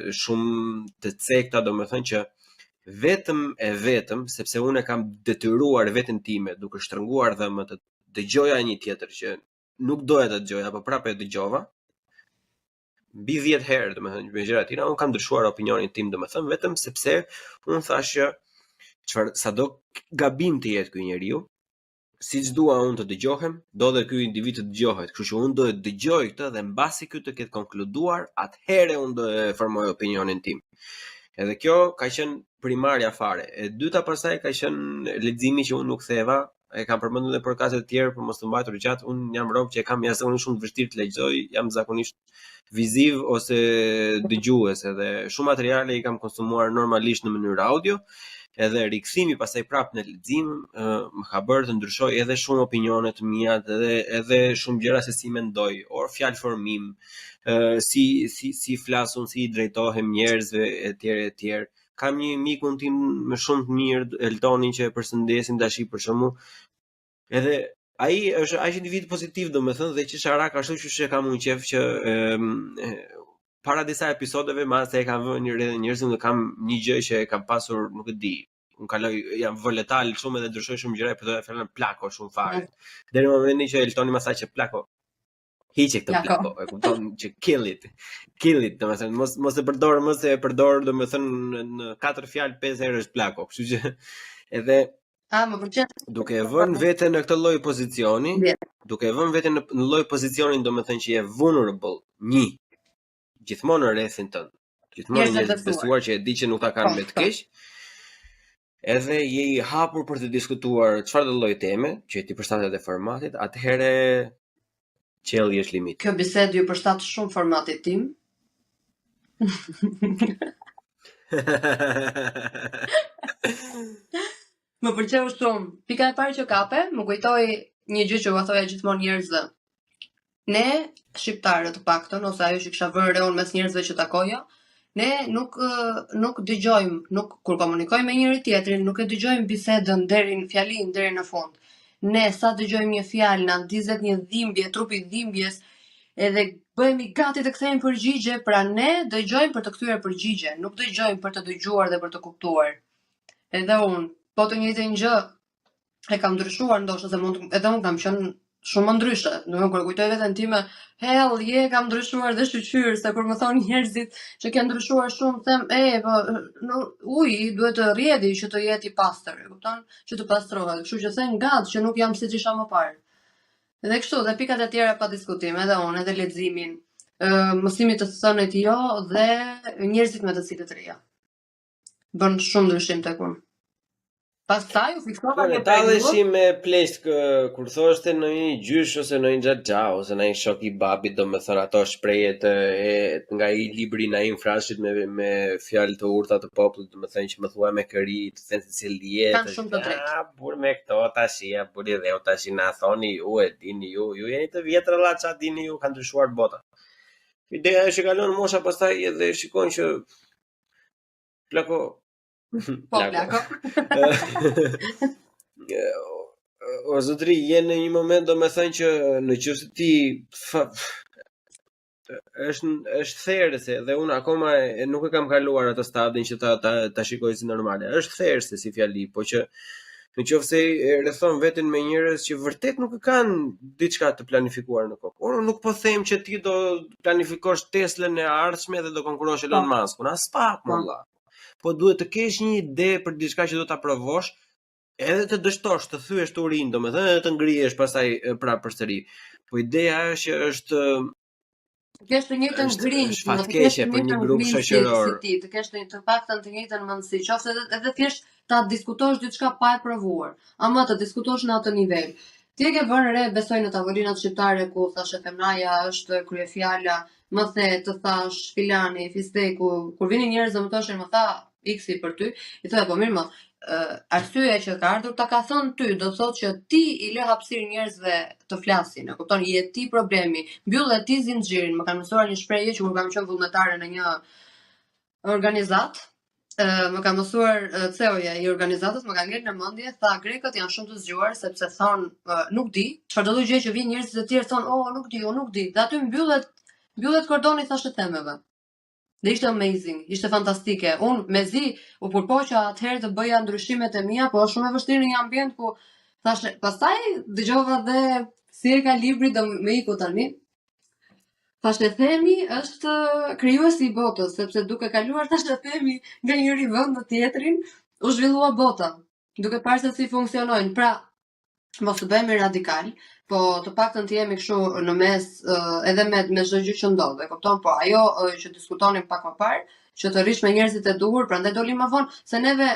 shumë të cekta, domethënë që vetëm sepse unë kam detyruar veten time duke shtrënguar dhe më të dëgjoja një tjetër që nuk doja të dëgjoja, apo prapë e dëgjova mbi 10 herë, domethënë me gjëra të tjera, unë kam ndryshuar opinionin tim, domethënë vetëm sepse unë thash që çfarë sado gabim të jetë ky njeriu, siç dua unë të dëgjohem, do dhe ky individ të dëgjohet, kështu që unë do të dëgjoj këtë dhe mbasi ky të ketë konkluduar, atëherë unë do të formoj opinionin tim. Edhe kjo ka qenë primarja fare. E dyta pastaj ka qenë leximi që unë nuk theva, e kam përmendur në podcastet e tjerë për mos të mbajtur gjatë, unë jam rob që e kam jashtëzakonisht shumë të vështirë të lexoj, jam zakonisht viziv ose dëgjues, edhe shumë materiale i kam konsumuar normalisht në mënyrë audio, edhe rikthimi pastaj prapë në lexim më ka bërë të ndryshoj edhe shumë opinione të mia, edhe shumë gjëra se si mendoj, or fjalë formim, si flasun, si i drejtohem njerëzve etj. Kam një mikun tim më shumë të mirë, Eltonin, që e përshëndesim tash për shkakun. Edhe ai është aq individ pozitiv, domethënë, dhe që sharak ashtu që kam unë qef që para disa episodeve mas se e kam vënë një njerëzim dhe kam një gjë që e kam pasur, nuk e di. Unë kaloj, jam voletal shumë edhe ndryshoj shumë gjëra, por do të fjalën plako shumë fare. Deri në momentin që Eltoni më tha që plako. Hiqe këtë plako, e kupton që kill it, domethënë mos e përdor, domethënë në 4 fjalë 5 herë është plako, kështu që edhe më pëlqen. Duke vënë veten në këtë lloj pozicioni, në lloj pozicionin, domethënë që je vulnerable, gjithmonë në rrethin tënd. Gjithmonë njerëz të besuar që e di që nuk ta kanë me të keq. Edhe je i hapur për të diskutuar çfarë do lloj teme që ti përshtatet e formatit, atëherë qelli është limit. Kjo bisedë ju përshtat shumë formatit tim. Më pëlqeu shumë. Pika e parë që kape, më kujtoi një gjë që u thoja gjithmonë njerëzve. Ne shqiptarët të paktën, ose ajo që kisha vënë re unë mes njerëzve që takoja, ne nuk dëgjojmë, kur komunikojmë me njëri tjetrin, nuk e dëgjojmë bisedën fjalinë deri në fund. Ne sa dëgjojmë një fjalë, na ndizet një dhimbje, trupi dhimbjes, edhe bëhemi gati të kthejmë përgjigje, pra ne dëgjojmë për të kthyer përgjigje, nuk dëgjojmë për të dëgjuar dhe për të kuptuar. Edhe unë, po të njëjtën gjë e kam ndryshuar, ndoshta se edhe unë kam qenë shumë ndryshe. Domethënë kur kujtoj veten time, kam ndryshuar dhe shqyr, se kur më thon njerëzit që ke ndryshuar shumë, them, uji duhet të rrjedhi që të jetë i pastër, e kupton? Që të pastrohet. Kështu që them gat që nuk jam siç isha më parë. Edhe kështu, dhe pikat e tjera pa diskutim, edhe unë, edhe leximin, mësimit të thënit jo dhe njerëzit me të cilët reja. Bën shumë ndryshim tek unë. Pastaj u fiksova një talleshi me plesk kur thoshte në një gjysh ose në një xhaxha ose në një shok i babit, domethënë ato shprehjet nga i libri Naim Frashit me fjalë të urta të popullit, domethënë që më thua me këri të thënë se si jetë. Bur me këto tashia, buri dhe tash na thoni ju e dini ju jeni të vjetër alla ça dini ju, ka ndryshuar bota. Ideja është që kalon mosha pastaj edhe shikojnë që plako plako. O zotri, jenë në një moment domethënë që në qoftë ti është therëse dhe unë akoma nuk e kam kaluar atë stadin që ta shikoj si normale. Është therëse si fjali, po që në qoftë se rrethon veten me njerëz që vërtet nuk kanë diçka të planifikuar në kokë. Unë nuk po them që ti do planifikosh Teslën e ardhshme dhe do konkurosh Elon Muskun, as pak molla. Po duhet të kesh një ide për diçka që do ta provosh, edhe të dështosh, të thyesh të urin, domethënë edhe të ngrihesh pastaj prapë përsëri. Po ideja është kesh të njëjtën ngrinjë, të kesh për një grup shoqëror. Të kesh të paktën të njëjtën mendësi, qoftë edhe thjesht ta diskutosh diçka pa e provuar, ama të diskutosh në atë nivel. Ti e ke vënë re, besoj, në tavolinat shqiptare ku thashë femnaja është kryefjala, më the të thash filani, fisteku, kur vinin njerëz dhe më thoshin, më tha X për ty, i thoya po mirë më, arsyeja që ka ardhur ta ka thënë ty, do thotë që ti i lë hapësirë njerëzve të flasin, e kupton, je ti problemi, mbyll ti zinxhirin. Më kanë mësuar një shprehje që kur kam qenë vullnetare në një organizat, më ka mësuar CEO-ja i organizatës, më ka ngel në mendje, tha grekët janë shumë të zgjuar sepse thon nuk di, çfarë do gjë që vin njerëzit të tjerë thon nuk di, dhe aty mbyllet kordoni thashë temeve. Dhe ishte amazing, ishte fantastike. Unë mezi u përpoqa atëherë të bëja ndryshimet e mia, po është shumë e vështirë në një ambient ku thashë, pastaj dëgjova dhe si e ka libri do me iku tani. Thashë themi është krijuesi i botës, sepse duke kaluar thashë themi nga njëri vend në tjetrin, u zhvillua bota, duke parë se si funksionojnë. Pra, mos të bëhemi radikal, po të paktën të jemi kështu në mes edhe me çdo gjë që ndodh, e kupton? Po ajo që diskutonim pak më parë, që të rish me njerëzit e duhur, prandaj doli më vonë, se neve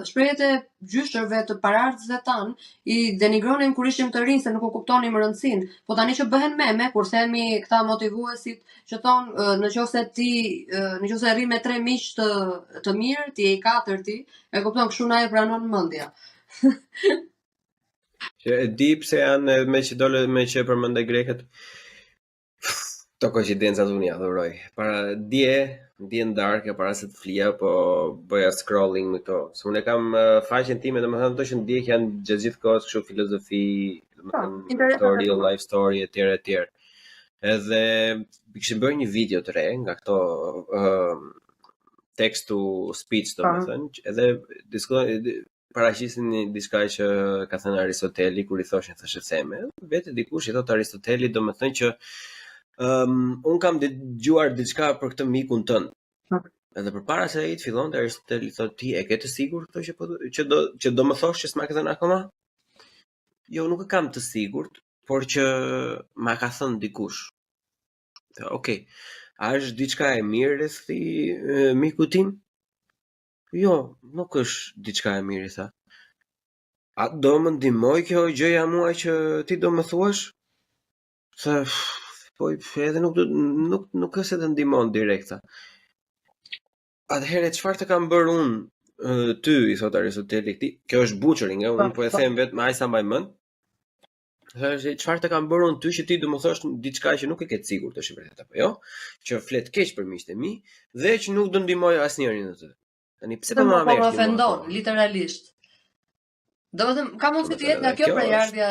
shprehjet e gjyshërve të paraardhësve tan i denigronin kur ishim të rinj se nuk u kuptonim rëndësinë. Po tani që bëhen meme, kur themi këta motivuesit që thon nëse rri me 3 miq të mirë, ti je i katërti, e kupton kështu na e pranon mendja. Që e di pse janë me që dole me që përmendë greket. To koincidencat unë ja adhuroj. Para dje ndarë para se të flija, po bëja scrolling me to. Se unë kam faqen time, domethënë ato që ndjek janë gjithë kohës kështu filozofi, domethënë real life story etj. Edhe kishim bërë një video të re nga këto text to speech, domethënë, edhe diskutojnë paraqisin diçka që ka thënë Aristoteli kur i thoshin thashë theme. Vetë dikush i thot Aristoteli, domethënë që un kam dëgjuar diçka për këtë mikun tënd. Edhe përpara se ai të fillonte Aristoteli thotë ti e ke të sigurt këtë që do më thosh që s'ma ke thënë akoma? Jo, nuk e kam të sigurt, por që ma ka thënë dikush. Okej. A është diçka e mirë rreth këtij miku tim? Jo, nuk është diçka e mirë, tha. A do më ndihmoj kjo gjëja mua që ti do më thuash? Tha, po edhe nuk është se të ndihmon direkt, tha. Atëherë çfarë të kam bërë unë ty, i thot Aristoteli këtij. Kjo është butchering, unë po e them vetëm ai sa mbaj mend. Thashë çfarë të kam bërë unë ty që ti do më thosh diçka që nuk e ke të sigurt është e vërtetë apo jo? Që flet keq për miqtë e mi dhe që nuk do ndihmoj asnjërin atë. Tani pse po më merr? Po ofendon, literalisht. Domethënë ka mundësi të jetë nga kjo prejardhja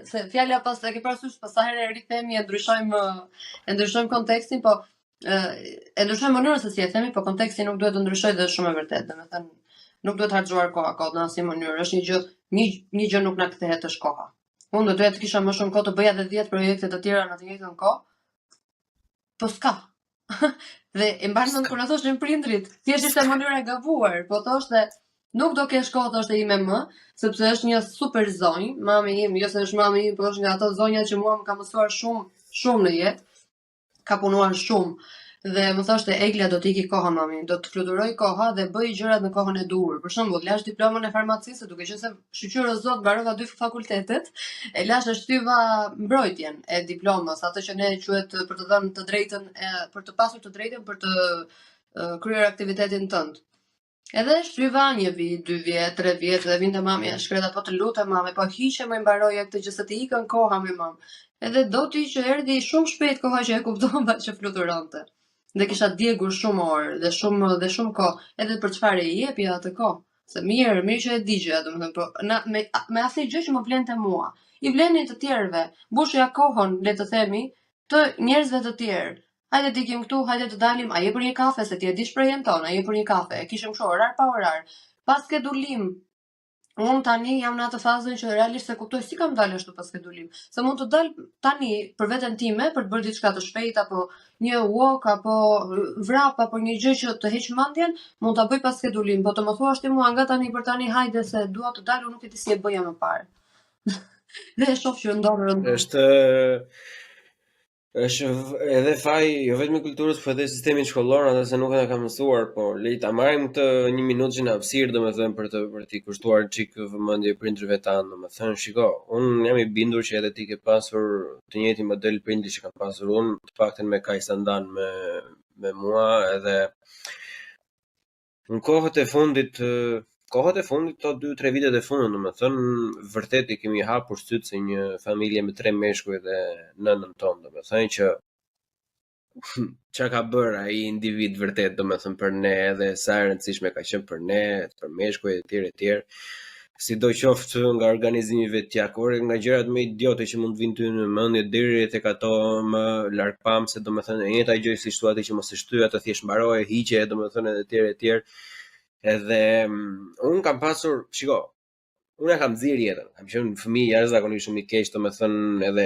se fjala pas e ke parasysh pas sa herë rithemi e ndryshojmë kontekstin, po e ndryshojmë mënyrën se si e themi, po konteksti nuk duhet të ndryshojë dhe shumë e vërtetë. Domethënë nuk duhet të harxuar koha kot në asnjë mënyrë. Është një gjë nuk na kthehet është koha. Unë do doja të kisha më shumë kohë të bëja edhe 10 projekte të tjera në të njëjtën kohë. Po s'ka. Dhe e mban mend kur na thoshin prindrit, thjesht ishte mënyra e gabuar, po thoshte nuk do kesh kohë thoshte ime më, sepse është një super zonjë, mami im, jo se është mami im, por është nga ato zonja që mua më ka mësuar shumë në jetë, ka punuar shumë. Dhe më thoshte Egla do të iki koha mami, do të fluturoj koha dhe bëj gjërat në kohën e duhur. Për shembull, lash diplomën e farmacisë, duke qenë se shqyrë zot mbarova 2 fakultetet, e lash e shtyva mbrojtjen e diplomës, atë që ne quhet për të dhënë të drejtën për të pasur të drejtën për të kryer aktivitetin tënd. Edhe shtyva 1 vit, 2 vjet, 3 vjet dhe vinte mami, shkreta po të lutem mami, po hiqe më mbaroja këtë gjë se të ikën koha me mam. Edhe do ti që erdhi shumë shpejt koha që e kuptova që fluturonte. Dhe kisha djegur shumë orë dhe shumë kohë, edhe për çfarë i jepja atë kohë. Se mirë që e digja, domethënë, po me asnjë gjë që më vlente mua. I vlenin të tjerëve, mbushja kohën, le të themi, të njerëzve të tjerë. Hajde të ikim këtu, hajde të dalim, a je për një kafe, se ti e di shprehjen tonë, a je për një kafe. E kishim kështu orar pa orar. Pas skedulim. Unë tani jam në atë fazën që realisht se kuptoj si kam dalë ashtu pas skedulim. Se mund të dal tani për veten time për të bërë diçka të shpejtë apo një walk apo vrap apo një gjë që të heq mendjen, mund ta bëj pas skedulim, po të më thuash ti mua nga tani për tani hajde se dua të dal, unë nuk e di si e bëja më parë. Dhe e shoh që ndodh është edhe faji jo vetëm i kulturës, por edhe sistemin shkollor, atë se nuk e ka mësuar, po le ta marrim këtë 1 minutë që na hapësir, domethënë për të kushtuar çik vëmendje prindërve tanë, domethënë shiko, unë jam i bindur që edhe ti ke pasur të njëjtin model prindi që kam pasur unë, të paktën me kaq sa ndan me mua, edhe në kohët e fundit to 2-3 vitet e fundit, domethënë vërtet I kemi hapur syt se një familje me 3 meshkuj dhe nënën tonë, domethënë që çka ka bërë ai individ vërtet, domethënë për ne, edhe sa e rëndësishme ka qenë për ne, për meshkuj etj. Sidoqoftë nga organizimi vetjakor, nga gjërat më idiote që mund të vinë ty në mendje deri tek ato më largpamse, domethënë e njëjta gjë si thua ti që mos e shtyj atë thjesht mbaroje, hiqe, domethënë etj. Edhe unë kam pasur, shiko, unë kam nxirr jetën, kam qenë fëmijë jashtëzakonisht shumë I keq, domethënë edhe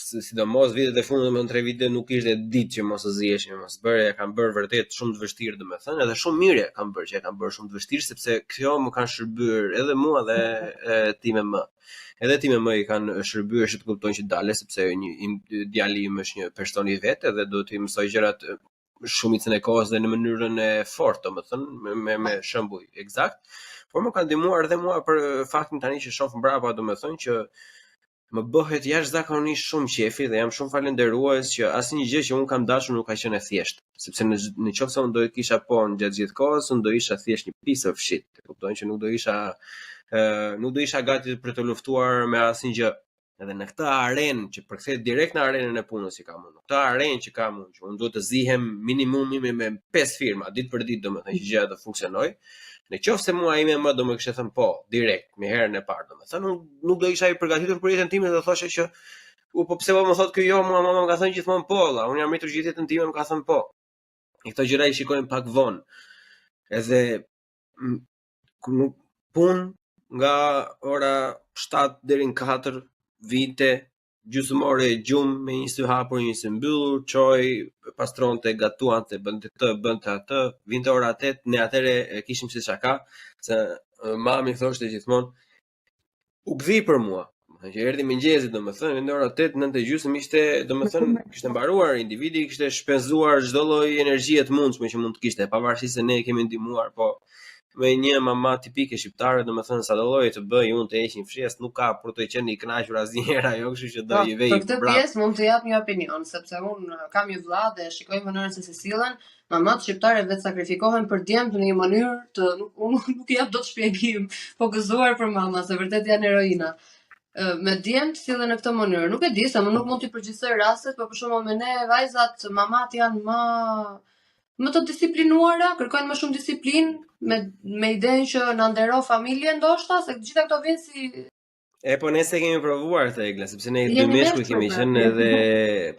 sidomos vitet e fundit, domethënë 3 vite nuk ishte ditë që mos e ziheshim, mos bëre, kam bërë vërtet shumë të vështirë, domethënë, edhe shumë mirë kam bërë shumë të vështirë sepse kjo më kanë shërbyer edhe mua dhe ti me më. Edhe ti me më I kanë shërbyer që të kuptojnë që dale sepse djali im është një person I vetë edhe do t'i mësoj gjërat shumicën e kohës dhe në mënyrën e fortë, domethënë me shembuj eksakt. Por më ka ndihmuar edhe mua për faktin tani që shoh mbrapa, domethënë që më bëhet jashtëzakonisht shumë qefi dhe jam shumë falenderues që asnjë gjë që un kam dashur nuk ka qenë e thjeshtë, sepse në qoftë se un do të kisha në gjatë gjithë kohës, un do isha thjesht një piece of shit. E kupton që nuk do isha gati për të luftuar me asnjë gjë. Edhe në këtë arenë që përkthehet direkt në arenën e punës që kam unë. Këtë arenë që kam unë, që unë duhet të zihem minimumi me 5 firma ditë për ditë, domethënë që gjëja të funksionojë. Në qoftë se mua ime më do më kishte thënë po, direkt, me herën e parë, domethënë unë nuk do isha i përgatitur për jetën time dhe thoshe që po pse po më thotë ky jo, mua mama më ka thënë gjithmonë po, unë jam rritur gjithë jetën time më ka thënë po. E këto gjëra I shikojmë pak vonë. Edhe punë nga ora 7 deri në 4 vinte, gjysmore gjumë me një sy hapur, një sy mbyllur, çoj, pastronte, gatuante, bënte atë, vinte ora 8, ne atëre kishim si shaka, se mami thoshte gjithmonë, u gdhi për mua. Që erdhi mëngjesi, domethënë, në ora 8, 9:30 ishte, domethënë, kishte mbaruar individi, kishte shpenzuar çdo lloj energjie të mundshme që mund të kishte, pavarësisht se ne kemi ndihmuar, po me një mama tipike shqiptare, domethënë sa do lloj të bëj unë të heq një fshes, nuk ka për të qenë I kënaqur asnjëherë ajo, kështu që do I vej. Për këtë pjesë mund të jap një opinion, sepse unë kam një vëlla dhe shikoj mënyrën se si sillen, mamat shqiptare vetë sakrifikohen për djemt në një mënyrë të nuk jap dot shpjegim, po gëzuar për mama, se vërtet janë heroina. Me djemt sillen në këtë mënyrë. Nuk e di se nuk mund t'i përgjigjsoj rastet, por për shembull me ne vajzat, mamat janë më të disiplinuara, kërkojnë më shumë disiplinë me idenë që na ndero familje ndoshta, se gjitha këto vijnë si po ne se kemi provuar këtë Egla, sepse ne dy meshkuj kemi qenë edhe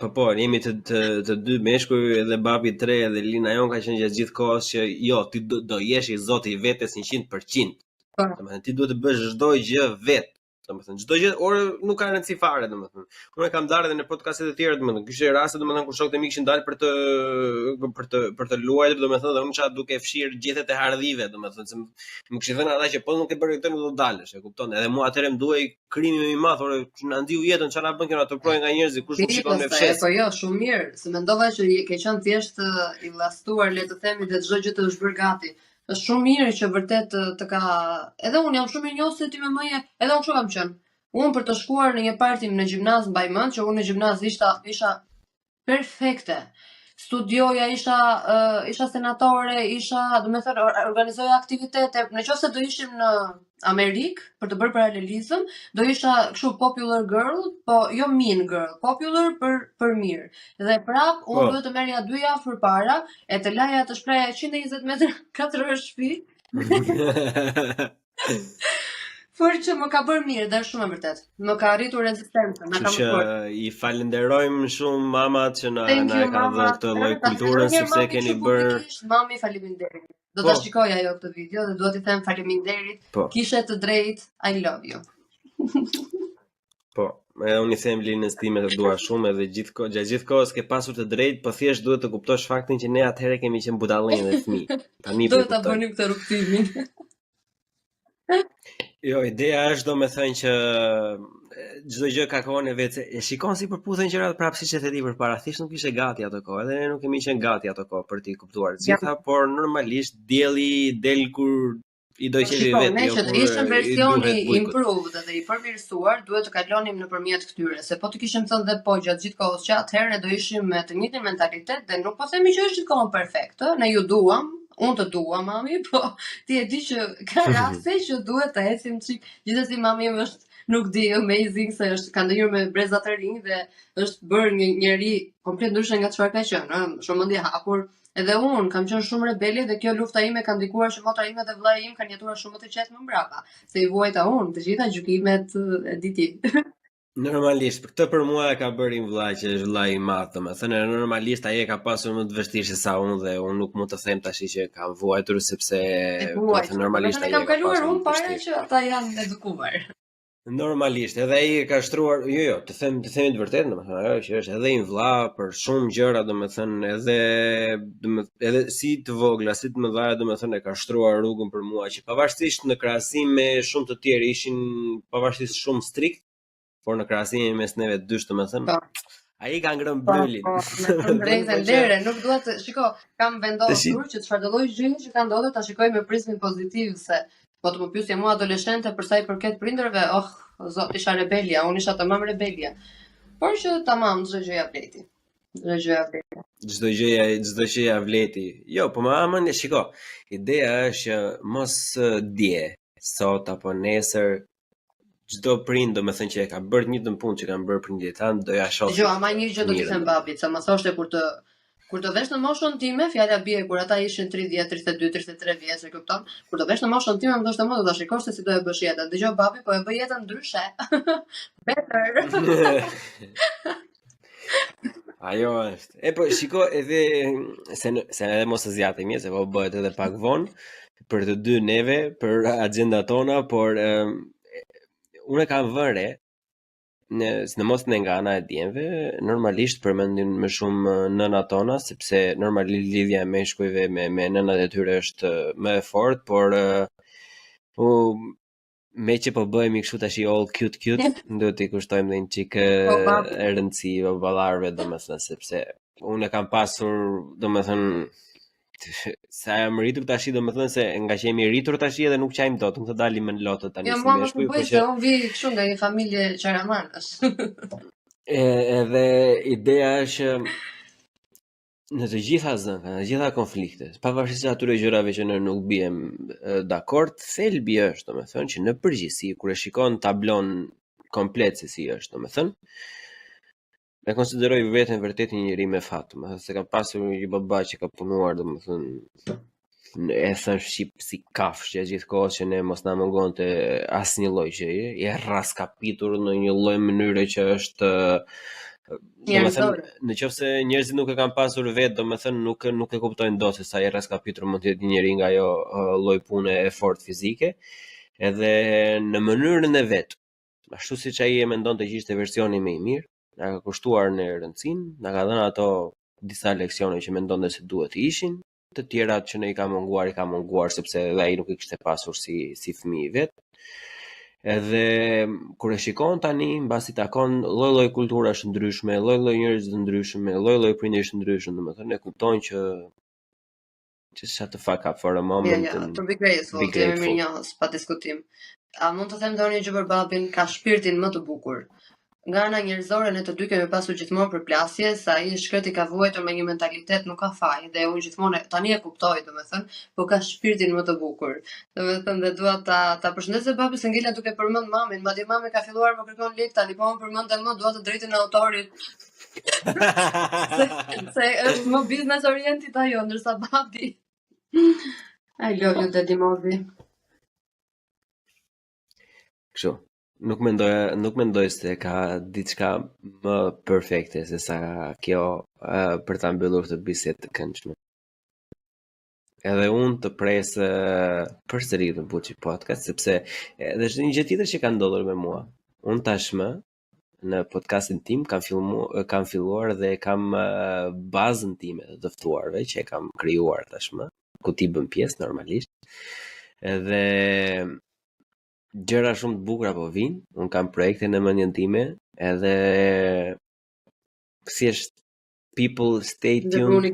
po jemi të dy meshkuj edhe babi 3 edhe Lina jon ka qenë gjatë gjithë kohës që jo ti do jesh I zoti I vetes 100%. Domethënë ti duhet të bësh çdo gjë vetë. Domethënë çdo gjë orë nuk ka rëndësi fare domethënë. Unë e kam dalë edhe në podcastet e tjera domethënë. Ky është rasti domethënë kur shokët e mi kishin dalë për të luajtur domethënë dhe unë çfarë duke fshir gjethet e hardhive domethënë se më kishin thënë ata që po nuk e bëre këtë nuk do dalësh, e kupton? Edhe mua atëherë më duhej krimi më I madh, orë na ndiu jetën çfarë na bën kjo na turprojnë nga njerëzit kush nuk shikon me fshes. Po jo, shumë mirë, se mendova që ke qenë thjesht I vllastuar le të themi dhe çdo gjë të është bërë gati. Është shumë mirë që vërtet të ka. Edhe unë jam shumë I njohur se ti me mëje, edhe unë kështu kam qenë. Unë për të shkuar në një parti në gjimnaz mbaj mend që unë në gjimnaz isha perfekte. Studioja isha senatore, domethënë organizoja aktivitete. Nëse do ishim në Amerikë për të bërë paralelizëm, do isha kështu popular girl, po jo mean girl, popular për mirë. Dhe prap unë duhet të merrja 2 javë përpara, e të laja të shpreja 120 metra 4 orë shtëpi. Por që më ka bërë mirë dhe shumë e vërtet. Më ka arritur rezistencën, na ka bërë. I falenderojmë shumë mamat që na ka dhënë këtë lloj kulture sepse keni bërë. Mami, faleminderit. Do ta shikoj ajo këtë video dhe do t'i them faleminderit. Kishe të drejtë, I love you. Unë I them Linës time të dua shumë edhe gjatë gjithë kohës ke pasur të drejtë, po thjesht duhet të kuptosh faktin që ne atëherë kemi qenë budallënj dhe fëmijë. Tani do ta bënim këtë rrugtimin. Jo, ideja është domethënë që çdo gjë ka kohën e vet. E shikon si përputhen gjërat prapë siç e theti përpara. Thjesht nuk ishe gati ato kohë, edhe ne nuk kemi qenë gati ato kohë për t'i kuptuar gjitha, por normalisht dielli del kur I do qevi vetë. Ne që të ishim versioni improved dhe I përmirësuar, duhet të kalonim nëpërmjet këtyre, se po të kishim thënë dhe po gjatë gjithë kohës që atëherë do ishim me të njëjtin mentalitet dhe nuk po themi që është gjithkohon perfekt, ne ju duam. Unë të dua, mami, po ti e di që ka raste që duhet të ecim çik. Gjithsesi mami im është nuk di amazing se ka ndënjur me breza të rinj dhe është bërë një njeri komplet ndryshe nga çfarë ka qenë, shumë mendje hapur. Edhe unë kam qenë shumë rebele dhe kjo lufta ime ka ndikuar që motra ime dhe vllai im kanë jetuar shumë më të qetë më mbrapa, se I vuajta unë të gjitha gjykimet e ditës. Normalisht, këtë për mua e ka bërë vllai që është vllai I madh, domethënë normalisht ai e ka pasur më të vështirë se sa unë dhe unë nuk mund të them tash që kam vuajtur sepse normalisht ai kam kaluar unë para që ata janë edukuar. Normalisht, edhe ai e ka shtruar, jo, të themi të vërtetë, domethënë ajo që është edhe I vlla për shumë gjëra, domethënë edhe si të vogla, si të mëdha, domethënë e ka shtruar rrugën për mua që pavarësisht në krahasim me shumë të tjerë ishin pavarësisht shumë strikt, por në krahasim mes neve dysh domethënë Ai ka ngrënë brylin. Në lere, nuk dua të shiko, kam vendosur që çfarëdo lloj gjëje që ka ndodhur ta shikoj me prizmin pozitiv se po të më pyesje mua adoleshente për sa i përket prindërve, zot isha rebelja, unë isha tamam rebelja. Por që tamam çdo gjëja vleti. Çdo gjëja vleti. Jo, po më amën, shiko. Ideja është që mos dje sot apo nesër çdo prind, domethënë që e ka bërë një punë që kanë bërë prindit tanë, do ja shoh. Jo, ama një gjë do t'i them babit, se më thoshte kur të vesh në moshën time, fjala bie kur ata ishin 30, 32, 33 vjeç, e kupton? Kur të vesh në moshën time, më thoshte më do ta shikosh se si do e bësh jetën. Dëgjoj babi, po e bëj jetën ndryshe. Better. Ajo është. E po shiko edhe se edhe mos e zgjatemi, se po bëhet edhe pak vonë për të dy neve, për agjendat tona, por unë kam vënë sidomos nga ana e djemve, normalisht përmendin më shumë nënat tona, sepse normalisht lidhja e meshkujve me nënat e tyre është më e fortë, por me që po bëhemi kështu tash all cute, duhet t'i kushtojmë dhe një çik e rëndësi baballarëve, domethënë, sepse unë kam pasur, domethënë, sa jam rritur tash, domethënë se nga që jemi rritur tash edhe nuk qajmë dot, nuk të dalim me lotë tani si meshkuj, po që unë vi kështu nga një familje qaramanësh. Edhe ideja është në të gjitha zënkat, në të gjitha konfliktet, pavarësisht atyre gjërave që ne nuk bijem dakord, thelbi është, domethënë, që në përgjithësi kur e shikon tablon komplet se si është, domethënë, e konsideroj veten vërtet një njerëz me fat, domethënë se ka pasur një baba që ka punuar, domethënë e thënë shqip si kafsh gjithkohë që ne mos na mungonte asnjë lloj gjëje, i raskapitur në një lloj mënyre që është domethënë nëse njerëzit nuk e kanë pasur vetë, domethënë nuk e kuptojnë dot se sa i raskapitur mund të jetë një njerëz nga ajo lloj pune e fortë fizike, edhe në mënyrën e vet. Ashtu siç ai e mendonte që ishte versioni më i mirë, na ka kushtuar në rëndësinë, na ka dhënë ato disa leksione që mendonte se duhet të ishin, të tjerat që ne i ka munguar sepse edhe ai nuk i kishte pasur si fëmijë i vet. Edhe kur e shikon tani, mbasi takon lloj-lloj kulturash ndryshme, lloj-lloj njerëz të ndryshëm, lloj-lloj prindësh të ndryshëm, domethënë e kupton që shut the fuck up for a moment. To be grateful, të jemi mirënjohës, pa diskutim. A mund të them ndonjë gjë për babin? Ka shpirtin më të bukur. Nga ana njerëzore ne të dy kemi pasur gjithmonë përplasje, sa ai shkreti ka vuajtur me një mentalitet nuk ka faj, dhe unë gjithmonë tani e kuptoj, domethënë, po ka shpirtin më të bukur. Domethënë dhe dua ta përshëndes babi se ngela duke përmend mamin, madje mami ka filluar më kërkon lek tani, po më përmendën më dua të drejtën e autorit. se është më business oriented ajo, ndërsa babi I love you, Daddy Mozi. Kështu. Nuk mendoj se ka diçka më perfekte se sa kjo për ta mbyllur këtë bisedë të këndshme. Edhe unë të pres përsëri të Buçi Podcast, sepse edhe është një gjë tjetër që ka ndodhur me mua. Unë tashmë në podcastin tim kam filluar dhe kam bazën time të ftuarve që e kam krijuar tashmë, ku ti bën pjesë normalisht. Edhe gjëra shumë të bukura po vinë, unë kam projekte në mendjen time, edhe si është people stay tuned,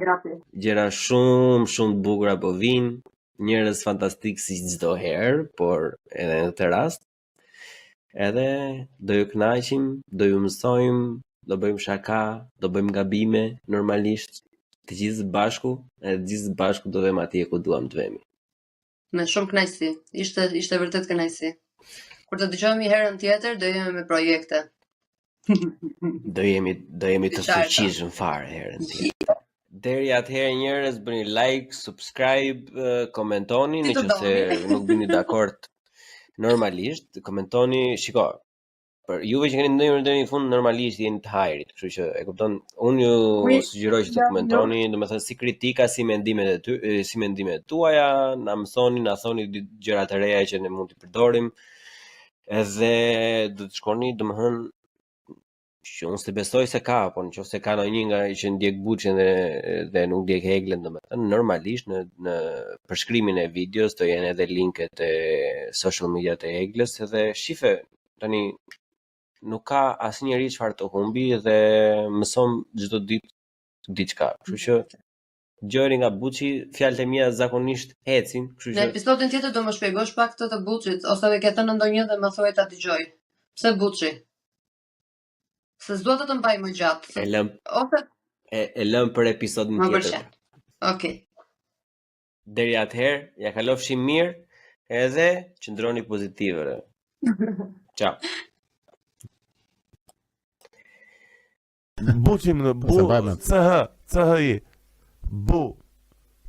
gjëra shumë të bukura po vinë, njerëz fantastik si çdo herë, por edhe në këtë rast, edhe do ju kënaqim, do ju mësojmë, do bëjmë shaka, do bëjmë gabime, normalisht, të gjithë bashku, edhe të gjithë bashku do vëmë atje ku duam të vemi. Me shumë kënaqësi, ishte vërtet kënaqësi. Kur të dëgjohemi herën tjetër, do jemi me projekte. do jemi të fuqishëm fare herën tjetër. Deri atëherë njerëz, bëni like, subscribe, komentoni, nëse nuk bini dakord normalisht, komentoni, shiko. Për juve që keni ndonjë deri në fund, normalisht jeni të hajrit, kështu që e kupton, unë ju sugjeroj që të komentoni, domethënë si kritika, si mendimet tuaja, na mësoni, na thoni gjëra të reja që ne mund t'i përdorim. Edhe do të shkoni, domethënë, që unë se besoj se ka, po nëse ka ndonjë nga që ndjek Buçin dhe nuk ndjek Heglën, domethënë, normalisht në përshkrimin e videos do jenë edhe linket e social media të Heglës, edhe shife tani nuk ka asnjëri çfarë të humbi dhe mëson çdo ditë diçka. Kështu që gjëri nga Buçi, fjalët e mia zakonisht ecin, kështu Në që episodin tjetër do më shpjegosh pak të Buçit, ose dhe ke thënë ndonjë dhe më thuaj ta dëgjoj. Pse Buçi? Se s'dua të mbaj më gjatë. e lëm Ose e lëm për episodin më tjetër. pëlqen. Okej. Deri atëherë, ja kalofshim mirë, edhe qëndroni pozitive. Ciao. Buçi më bu, CH, CHI. Bu,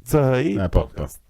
CHI, podcast.